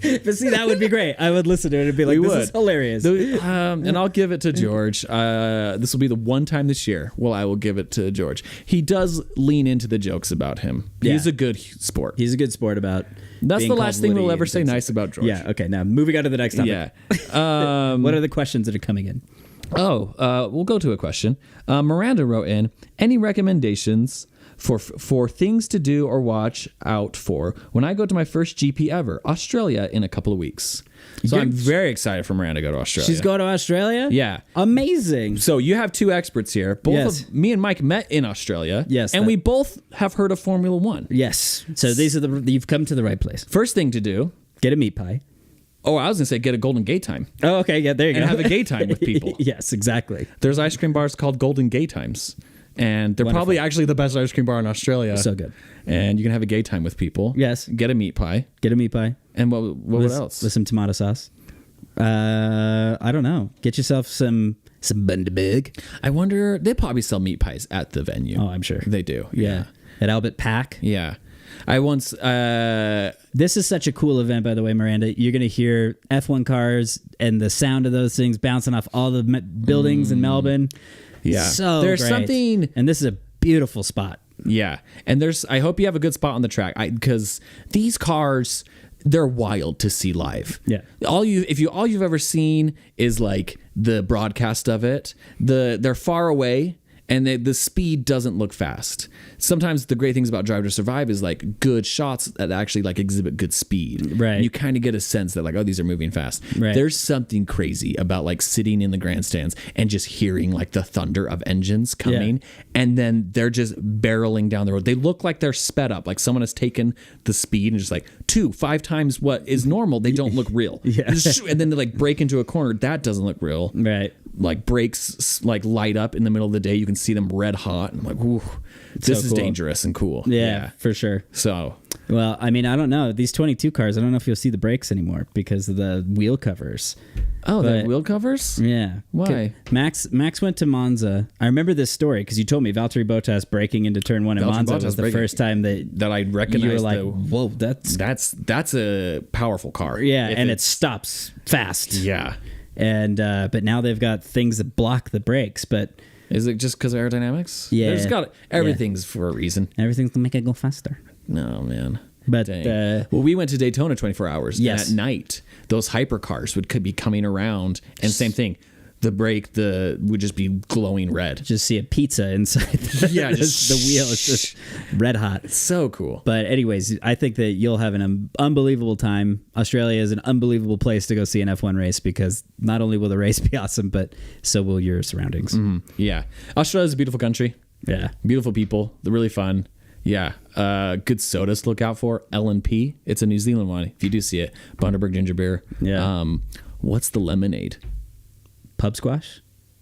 But see, that would be great. I would listen to it and be like, We "This would. is hilarious." And I'll give it to George. This will be the one time this year. Well, I will give it to George. He does lean into the jokes about him. He's Yeah. a good sport. He's a good sport about. That's being the last called thing we'll Woody ever and say things. nice about George. Yeah. Okay. Now moving on to the next topic. Yeah. What are the questions that are coming in? We'll go to a question. Miranda wrote in, any recommendations for things to do or watch out for when I go to my first GP ever, Australia, in a couple of weeks? So I'm very excited for Miranda to go to Australia. She's going to Australia? Yeah. Amazing. So you have two experts here. Both Yes. of me and Mike met in Australia. Yes, And that- we both have heard of Formula One. Yes. So these are you've come to the right place. First thing to do. Get a meat pie. Oh, I was going to say get a Golden Gay Time. Oh, okay. Yeah, there you And go. have a gay time with people. Yes, exactly. There's ice cream bars called Golden Gay Times. And they're probably actually the best ice cream bar in Australia. So good. And you can have a gay time with people. Yes. Get a meat pie. Get a meat pie. And what else? With some tomato sauce. I don't know. Get yourself some Bundaberg. I wonder, they probably sell meat pies at the venue. Oh, I'm sure. They do. Yeah. At Albert Pack. Yeah. I once This is such a cool event, by the way, Miranda. You're going to hear F1 cars and the sound of those things bouncing off all the buildings in Melbourne. Yeah. So There's great. something- And this is a beautiful spot. Yeah, and I hope you have a good spot on the track because these cars, they're wild to see live. Yeah. all you've ever seen is like the broadcast of it. They're far away. And the speed doesn't look fast. Sometimes the great things about Drive to Survive is like good shots that actually like exhibit good speed. Right. And you kind of get a sense that like, oh, these are moving fast. Right. There's something crazy about like sitting in the grandstands and just hearing like the thunder of engines coming. And then they're just barreling down the road. They look like they're sped up. Like someone has taken the speed and just like 5 times what is normal. They don't look real. Yeah. And then they like break into a corner. That doesn't look real. Right. Like brakes like light up in the middle of the day. You can see them red hot. And I'm like, ooh, this So is cool. dangerous and cool. Yeah, for sure. So Well, I mean, I don't know. These 22 cars, I don't know if you'll see the brakes anymore because of the wheel covers. the But- wheel covers? Yeah. Why? Max went to Monza. I remember this story because you told me Valtteri Bottas breaking into turn 1 in Valtteri Monza Bottas was the breaking- first time that That I you recognize. were like, whoa, that's a powerful car. yeah, If and it it's- stops fast. Yeah. And but now they've got things that block the brakes, but Is it just because of aerodynamics? Yeah. There's got everything's for a reason. everything's gonna make it go faster. No, man. But Dang. Well, we went to Daytona 24 hours. Yes. And at night, those hypercars could be coming around, and same thing. The brake, would just be glowing red. just see a pizza inside. Yeah, just the wheel is just red hot. So cool. But anyways, I think that you'll have an unbelievable time. Australia is an unbelievable place to go see an F1 race because not only will the race be awesome, but so will your surroundings. Yeah. Australia's a beautiful country. Yeah. Beautiful people. They're really fun. Yeah. Good sodas to look out for. L&P. It's a New Zealand one. If you do see it. Bundaberg ginger beer. Yeah. What's the lemonade? Pub squash?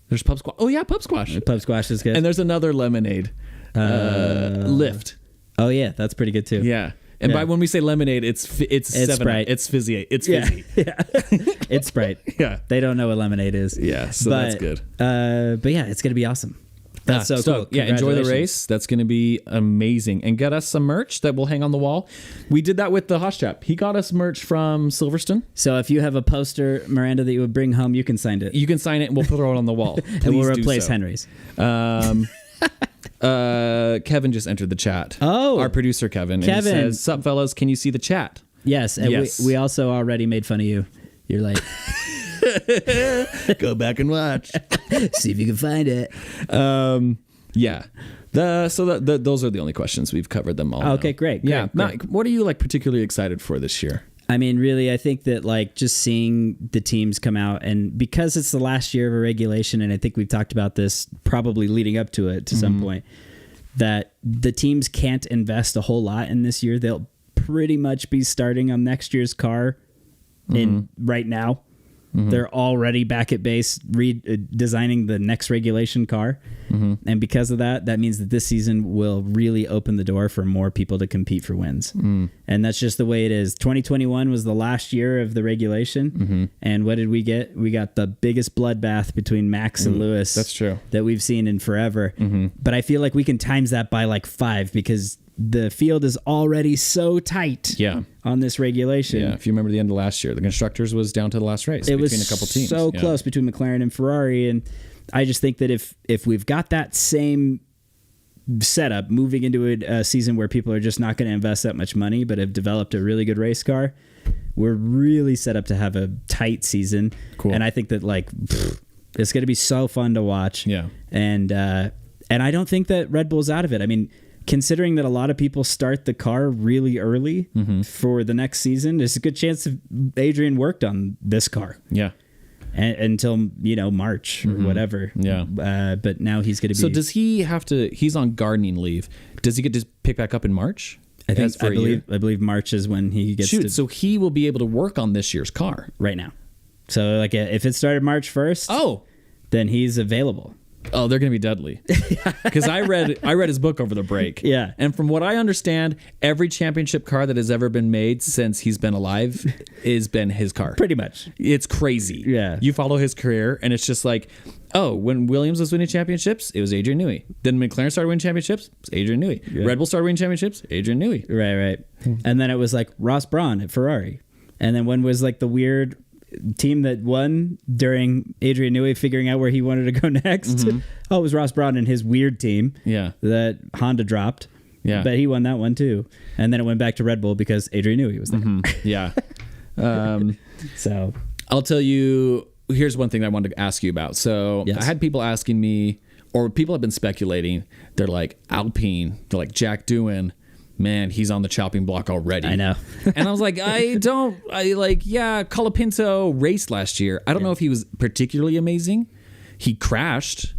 There's Pub Squash. Oh, yeah, Pub Squash. Pub squash is good. And there's another lemonade. Lift. Oh, yeah, that's pretty good too. Yeah. And Yeah. by when we say lemonade, it's 7 Sprite. It's fizzy. It's Yeah. fizzy. It's Sprite. Yeah. They don't know what lemonade is. Yeah, so that's good. But yeah, it's going to be awesome. That's so cool. Yeah, enjoy the Congratulations. race. That's going to be amazing. And get us some merch that we'll hang on the wall. We did that with the Hosh chap. He got us merch from Silverstone. So if you have a poster, Miranda, that you would bring home, you can sign it. You can sign it and we'll put it on the wall. And we'll Please do replace so. Henry's. Kevin just entered the chat. Oh. Our producer, Kevin. And Kevin. he says, sup, fellas, can you see the chat? Yes, and Yes. we also already made fun of you. You're like, Go back and watch. see if you can find it. Yeah. Those are the only questions. We've covered them all. Okay, now. great, Yeah. great, Matt, what are you like particularly excited for this year? I mean, really, I think that like just seeing the teams come out, and because it's the last year of a regulation, and I think we've talked about this probably leading up to it to some point, that the teams can't invest a whole lot in this year. They'll pretty much be starting on next year's car in right now. They're already back at base designing the next regulation car. And because of that, that means that this season will really open the door for more people to compete for wins. And that's just the way it is. 2021 was the last year of the regulation. And what did we get? We got the biggest bloodbath between Max and Lewis. that's true. That we've seen in forever. But I feel like we can times that by like 5 because the field is already so tight Yeah. on this regulation. Yeah. If you remember the end of last year, the constructors was down to the last race It between was a couple teams. so Yeah. close between McLaren and Ferrari, and I just think that if we've got that same setup moving into a season where people are just not going to invest that much money but have developed a really good race car, we're really set up to have a tight season. Cool. And I think that it's going to be so fun to watch. Yeah. And I don't think that Red Bull's out of it. I mean, considering that a lot of people start the car really early for the next season, there's a good chance that Adrian worked on this car Yeah. until March or whatever. Yeah. But now he's going to be. So does he have to? He's on gardening leave. Does he get to pick back up in March? I think As for a year? I believe March is when he gets Shoot. to So he will be able to work on this year's car. right now. So like if it started March 1st, Oh. then he's available. Oh, they're going to be deadly. Because I read his book over the break. Yeah. And from what I understand, every championship car that has ever been made since he's been alive has been his car. Pretty much. It's crazy. Yeah. You follow his career, and it's just like Oh, when Williams was winning championships, it was Adrian Newey. Then McLaren started winning championships, it's Adrian Newey. Red Bull started winning championships, Adrian Newey. Right. And then it was like Ross Brawn at Ferrari. And then when was like the weird team that won during Adrian Newey figuring out where he wanted to go next? Oh, it was Ross Brawn and his weird team. Yeah. That Honda dropped. Yeah. But he won that one too. And then it went back to Red Bull because Adrian Newey was there. Yeah. So I'll tell you, here's one thing I wanted to ask you about. So Yes. I had people asking me, or people have been speculating, they're like, Alpine, they're like, Jack Doohan, man, he's on the chopping block already. I know. And I was like, Colapinto raced last year. I don't know if he was particularly amazing. He crashed.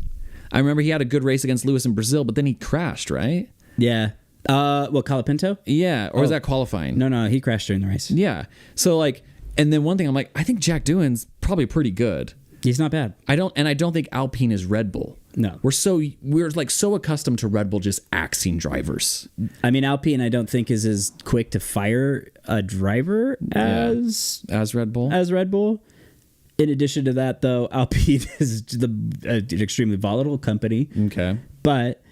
I remember he had a good race against Lewis in Brazil, but then he crashed, right? yeah. Well, Colapinto? Yeah. Or was that qualifying? No, he crashed during the race. Yeah. So like, and then one thing I'm like, I think Jack Doohan's probably pretty good. He's not bad. I don't think Alpine is Red Bull. No. We're like so accustomed to Red Bull just axing drivers. I mean, Alpine, I don't think is as quick to fire a driver as Red Bull. Red Bull. In addition to that, though, Alpine is an extremely volatile company. Okay. But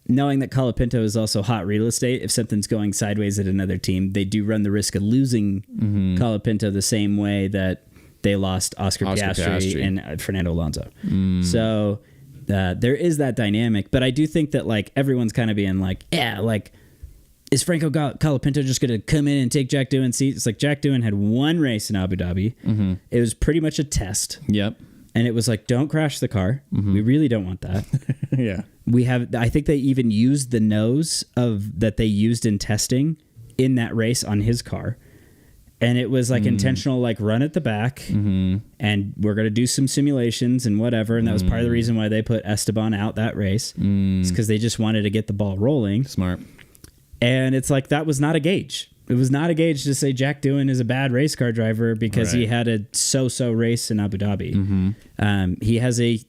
knowing that Colapinto is also hot real estate, if something's going sideways at another team, they do run the risk of losing Colapinto the same way that they lost Oscar Piastri and Fernando Alonso. So there is that dynamic. But I do think that like everyone's kind of being like, yeah, like, is Franco Colapinto just going to come in and take Jack Doohan's seat? It's like Jack Doohan had one race in Abu Dhabi. It was pretty much a test. Yep. And it was like, don't crash the car. We really don't want that. Yeah. I think they even used the nose that they used in testing in that race on his car. And it was like intentional, like run at the back and we're going to do some simulations and whatever. And that was part of the reason why they put Esteban out that race. It's because they just wanted to get the ball rolling. Smart. And it's like, that was not a gauge. It was not a gauge to say Jack Doohan is a bad race car driver because he had a so-so race in Abu Dhabi. He has he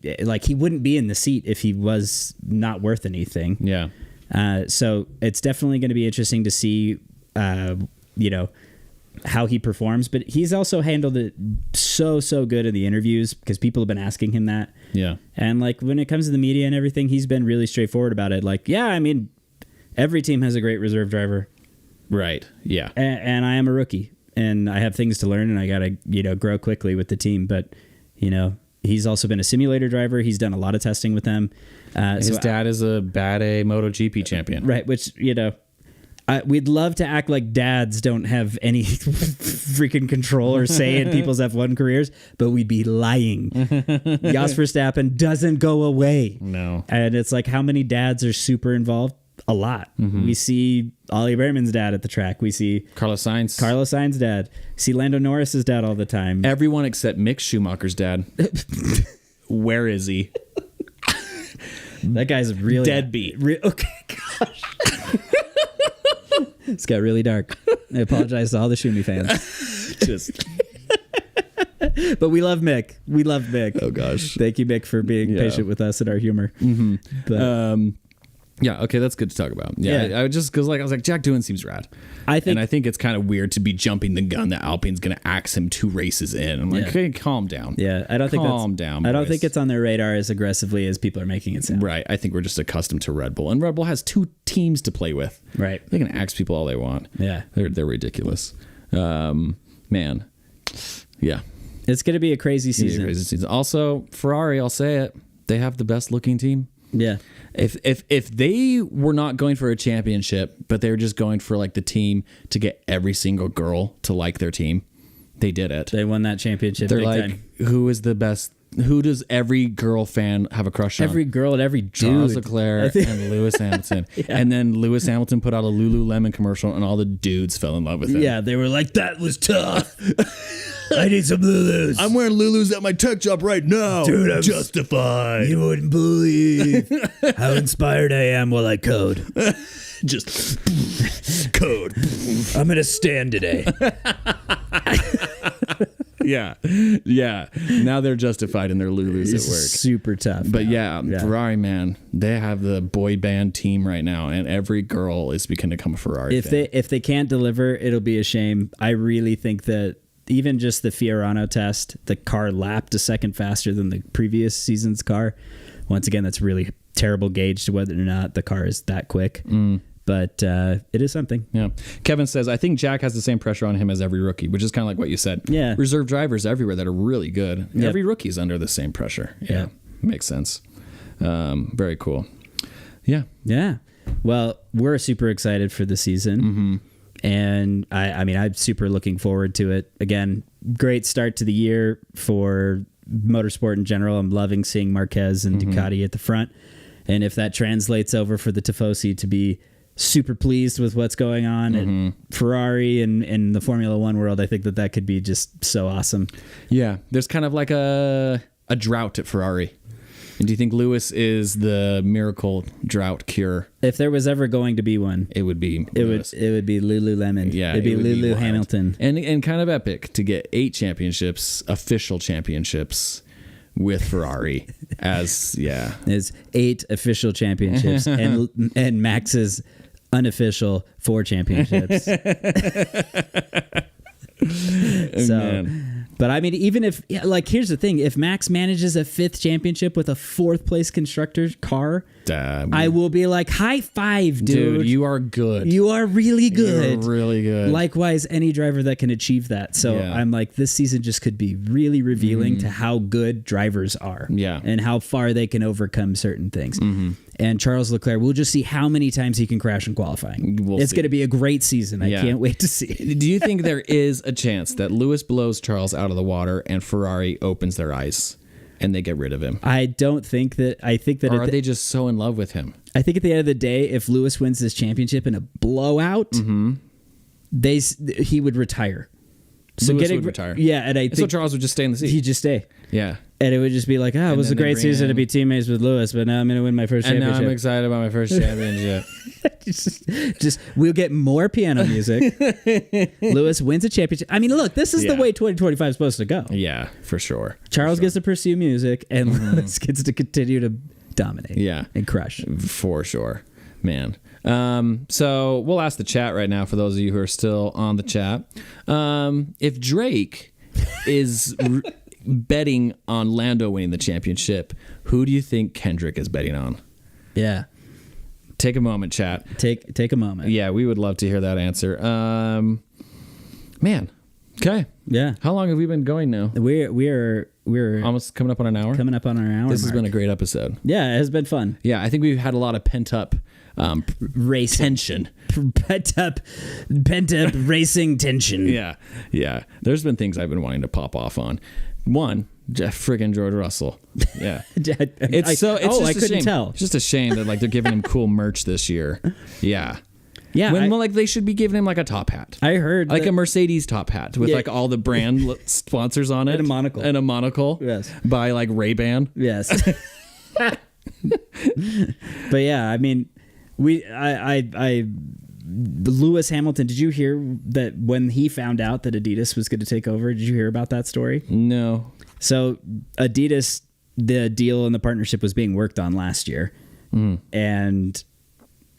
wouldn't be in the seat if he was not worth anything. Yeah. So it's definitely going to be interesting to see, how he performs. But he's also handled it so good in the interviews because people have been asking him that. Yeah. And like when it comes to the media and everything, he's been really straightforward about it. Like, yeah, I mean, every team has a great reserve driver. Right. Yeah. And I am a rookie and I have things to learn and I got to, grow quickly with the team. But, he's also been a simulator driver. He's done a lot of testing with them. His dad is a bad A MotoGP champion. Right. Which, we'd love to act like dads don't have any freaking control or say in people's F1 careers, but we'd be lying. Jos Verstappen doesn't go away. No. And it's like, how many dads are super involved? A lot. We see Ollie Behrman's dad at the track. We see Carlos Sainz's dad. See Lando Norris's dad all the time. Everyone except Mick Schumacher's dad. Where is he? That guy's really deadbeat. Okay, gosh. It's got really dark. I apologize to all the Schumi fans. Just. But we love Mick. We love Mick. Oh gosh. Thank you, Mick, for being patient with us and our humor. But, yeah, okay, that's good to talk about. Yeah. I was like, Jack Doohan seems rad. I think it's kind of weird to be jumping the gun that Alpine's going to axe him 2 races in. I'm like, okay, calm down. Yeah, I don't think down. I don't think it's on their radar as aggressively as people are making it sound. Right. I think we're just accustomed to Red Bull, and Red Bull has 2 teams to play with. Right. They can axe people all they want. Yeah. They're ridiculous. Man. Yeah. It's going to be a crazy season. Also, Ferrari, I'll say it, they have the best looking team. Yeah. If they were not going for a championship, but they were just going for like the team to get every single girl to like their team, they did it. They won that championship. They're big like, time. Who is the best? Who does every girl fan have a crush on? Every girl and every dude. Charles Leclerc and Lewis Hamilton. And then Lewis Hamilton put out a Lululemon commercial and all the dudes fell in love with him. Yeah, they were like, that was tough. I need some Lulus. I'm wearing Lulus at my tech job right now. Dude, I'm justified. You wouldn't believe how inspired I am while I code. Just code. I'm going to stand today. Yeah. Now they're justified in their Lulus at work. Super tough. But now. Ferrari, man, they have the boy band team right now, and every girl is going to become a Ferrari fan. If they can't deliver, it'll be a shame. I really think that even just the Fiorano test, the car lapped a second faster than the previous season's car. Once again, that's really terrible gauge to whether or not the car is that quick. But it is something. Yeah. Kevin says, I think Jack has the same pressure on him as every rookie, which is kind of like what you said. Yeah. Reserve drivers everywhere that are really good. Yep. Every rookie's under the same pressure. Yeah. Yep. Makes sense. Very cool. Yeah. Yeah. Well, we're super excited for the season. And I mean, I'm super looking forward to it. Again, great start to the year for motorsport in general. I'm loving seeing Marquez and Ducati at the front. And if that translates over for the Tifosi to be super pleased with what's going on at Ferrari and in the Formula One world, I think that could be just so awesome. Yeah. There's kind of like a drought at Ferrari. And do you think Lewis is the miracle drought cure? If there was ever going to be one, It would be it Lewis. would be Lululemon. Yeah, it'd be it would Lulu wild. Hamilton. And kind of epic to get 8 championships, official championships with Ferrari as There's 8 official championships and Max's unofficial 4 championships. So, Man. but I mean, even if, like, here's the thing: if Max manages a 5th championship with a 4th place constructor's car, I will be like, high five, dude. you are good. You are really good. You're really good. Likewise, any driver that can achieve that. So Yeah. I'm like, this season just could be really revealing to how good drivers are. Yeah. And how far they can overcome certain things. And Charles Leclerc, we'll just see how many times he can crash in qualifying. We'll It's see. going to be a great season. I Yeah. can't wait to see it. Do you think there is a chance that Lewis blows Charles out of the water and Ferrari opens their eyes and they get rid of him? I don't think that. I think that. Or are they just so in love with him? I think at the end of the day, if Lewis wins this championship in a blowout, he would retire. Lewis would retire. Yeah, and I So think Charles would just stay in the seat. he'd just stay. Yeah. And it would just be like, it was a then they great bring season to in- be teammates with Lewis, but now I'm going to win my first And now I'm championship. excited about my first championship. just we'll get more piano music. Lewis wins a championship. I mean, look, this is the Yeah. way 2025 is supposed to go. Yeah, for sure. Charles gets to pursue music, and Lewis gets to continue to dominate. Yeah. And crush. For sure, man. So we'll ask the chat right now for those of you who are still on the chat. If Drake is betting on Lando winning the championship, who do you think Kendrick is betting on? Yeah. Take a moment, chat. Take a moment. Yeah, we would love to hear that answer. Man, okay. Yeah. How long have we been going now? We're Almost coming up on an hour. coming up on our hour. This has mark. been a great episode. Yeah, it has been fun. Yeah, I think we've had a lot of pent up Racing. tension. Pent up racing tension. Yeah. There's been things I've been wanting to pop off on. One, friggin' George Russell. Yeah. It's just I a couldn't shame. tell. It's just a shame that like they're giving him cool merch this year. Yeah. Yeah, When like they should be giving him like a top hat. I heard Like that- a Mercedes top hat with Yeah. like all the brand sponsors on it. And a monocle. And a monocle. Yes. By like Ray-Ban. Yes. But yeah, I mean, Lewis Hamilton, did you hear that when he found out that Adidas was going to take over? Did you hear about that story? No. So Adidas, the deal and the partnership was being worked on last year. And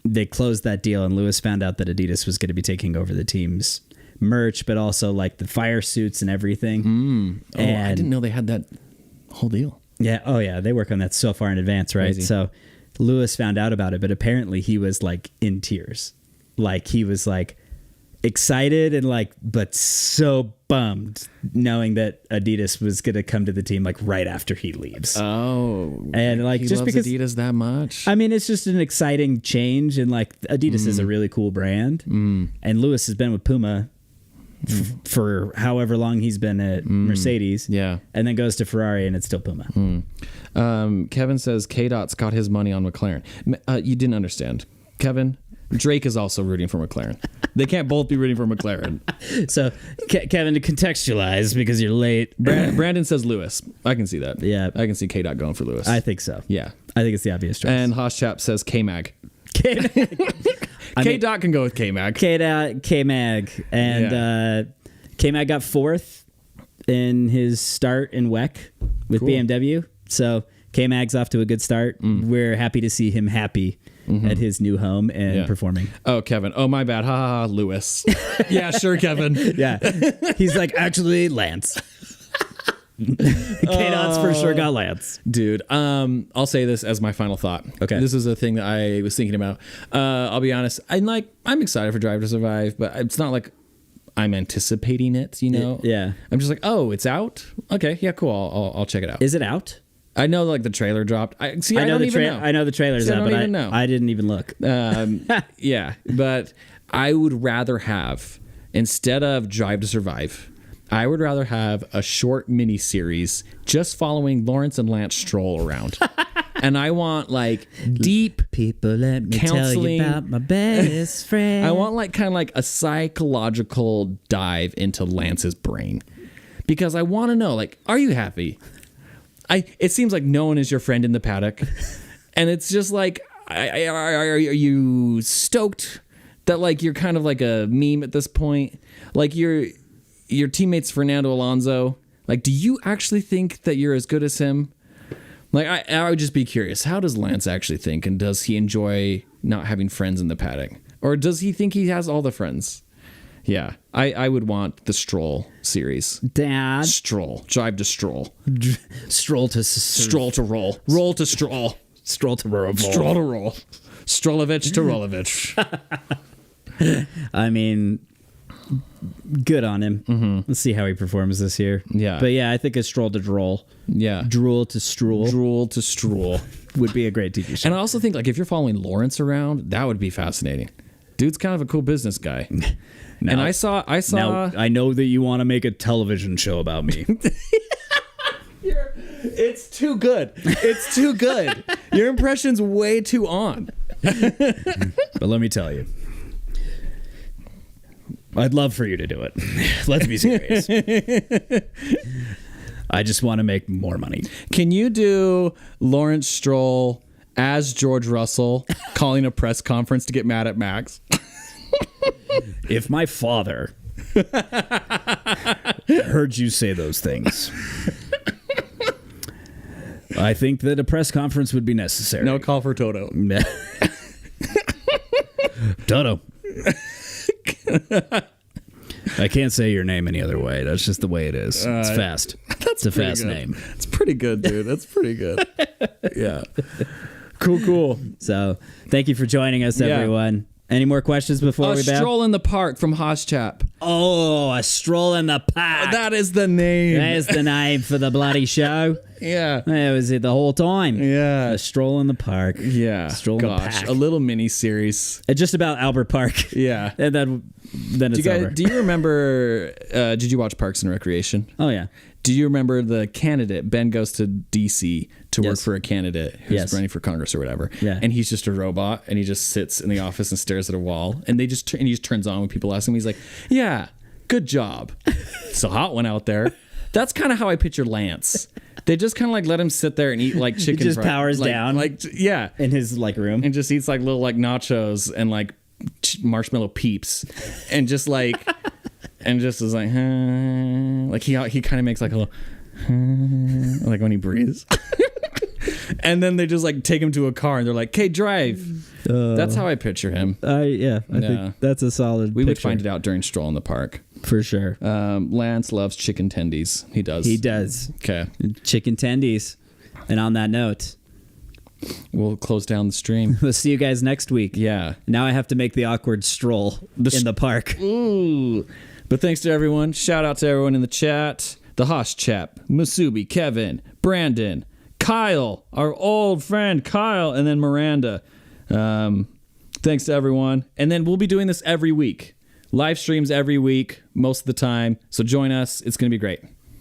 they closed that deal, and Lewis found out that Adidas was going to be taking over the team's merch, but also like the fire suits and everything. Oh, I didn't know they had that whole deal. Yeah. Oh, yeah. They work on that so far in advance, right? Crazy. So Lewis found out about it, but apparently he was like in tears. Like he was like excited and like, but so bummed knowing that Adidas was going to come to the team like right after he leaves. Oh. And like He just loves because Adidas that much. I mean, it's just an exciting change, and like Adidas is a really cool brand, and Lewis has been with Puma for however long he's been at Mercedes, Yeah. and then goes to Ferrari, and it's still Puma. Kevin says K-Dot's got his money on McLaren. You didn't understand. Kevin, Drake is also rooting for McLaren. They can't both be rooting for McLaren. So, Kevin, to contextualize, because you're late, Brandon says Lewis. I can see that. Yeah. I can see K-Dot going for Lewis. I think so. Yeah. I think it's the obvious choice. And Hoschap says K-Mag. I mean, K-Dot can go with K-Mag. K-Mag, and K-Mag got 4th in his start in WEC with Cool. BMW. So K-Mag's off to a good start. We're happy to see him happy at his new home and Yeah. performing. Oh, Kevin. Oh, my bad. Ha ha, ha, Lewis. Yeah, sure, Kevin. Yeah. He's like, actually, Lance. K-Dot's for sure got Lance. Dude, I'll say this as my final thought. Okay. This is a thing that I was thinking about. I'll be honest. I'm excited for Drive to Survive, but it's not like I'm anticipating it, you know? Yeah. I'm just like, oh, it's out? Okay, yeah, cool. I'll check it out. Is it out? I know like the trailer dropped. I know don't the even know. I know the trailer's See, I out, don't but even know. I didn't even look. Yeah, but I would rather have, instead of Drive to Survive, I would rather have a short mini series just following Lawrence and Lance Stroll around. And I want like deep, People, let me tell counseling. you about my best friend. I want like kind of like a psychological dive into Lance's brain. Because I want to know, like, are you happy? It seems like no one is your friend in the paddock. And it's just like, are you stoked that like you're kind of like a meme at this point? Like your teammates Fernando Alonso, like, do you actually think that you're as good as him? Like, I would just be curious. How does Lance actually think? And does he enjoy not having friends in the paddock? Or does he think he has all the friends? Yeah, I would want the Stroll series. Dad. Stroll. Drive to Stroll. Stroll to Stroll to roll. Roll to Stroll. Stroll to roll. Stroll to roll. Strollovich to Rollovich. I mean, good on him. Mm-hmm. Let's see how he performs this year. Yeah. But yeah, I think a stroll to droll. Yeah. Drool to strool Drool to Stroll. would be a great TV show. And I also think, like, if you're following Lawrence around, that would be fascinating. Dude's kind of a cool business guy. And I saw. Now, I know that you want to make a television show about me. It's too good. It's too good. Your impression's way too on. But let me tell you, I'd love for you to do it. Let's be serious. I just want to make more money. Can you do Lawrence Stroll as George Russell calling a press conference to get mad at Max? If my father heard you say those things, I think that a press conference would be necessary. No call for Toto. Toto. I can't say your name any other way. That's just the way it is. It's fast. It's a fast good. name. It's pretty good, dude. That's pretty good. Yeah. Cool. So thank you for joining us, Yeah. everyone. Any more questions before A we bow? Stroll in the Park from Hoschap. Oh, a stroll in the park. That is the name. There's the name for the bloody show. Yeah. That was it the whole time. Yeah. A stroll in the park. Yeah. Stroll in the Gosh. park. A little mini series. Just about Albert Park. Yeah. And then it's over. Do you remember, did you watch Parks and Recreation? Oh, yeah. Do you remember the candidate? Ben goes to DC to work Yes. for a candidate who's Yes. running for Congress or whatever. Yeah. And he's just a robot and he just sits in the office and stares at a wall. And he just turns on when people ask him. He's like, yeah, good job. It's a hot one out there. That's kind of how I picture Lance. They just kind of like let him sit there and eat like chicken. just powers down. Yeah. In his room. And just eats like little like nachos and like marshmallow peeps and just like and just is like like he kind of makes like a little like when he breathes. And then they just like take him to a car and they're like, "Okay, drive." That's how I picture him. I think that's a solid We would picture. find it out during Stroll in the Park. For sure. Lance loves chicken tendies. He does. He does. Okay. Chicken tendies. And on that note, We'll close down the stream. we'll see you guys next week. Yeah. Now I have to make the awkward stroll in the park. Ooh. But thanks to everyone. Shout out to everyone in the chat. The Hosh Chap, Musubi, Kevin, Brandon, Kyle, our old friend Kyle, and then Miranda. Thanks to everyone. And then we'll be doing this every week. Live streams every week, most of the time. So join us. It's going to be great.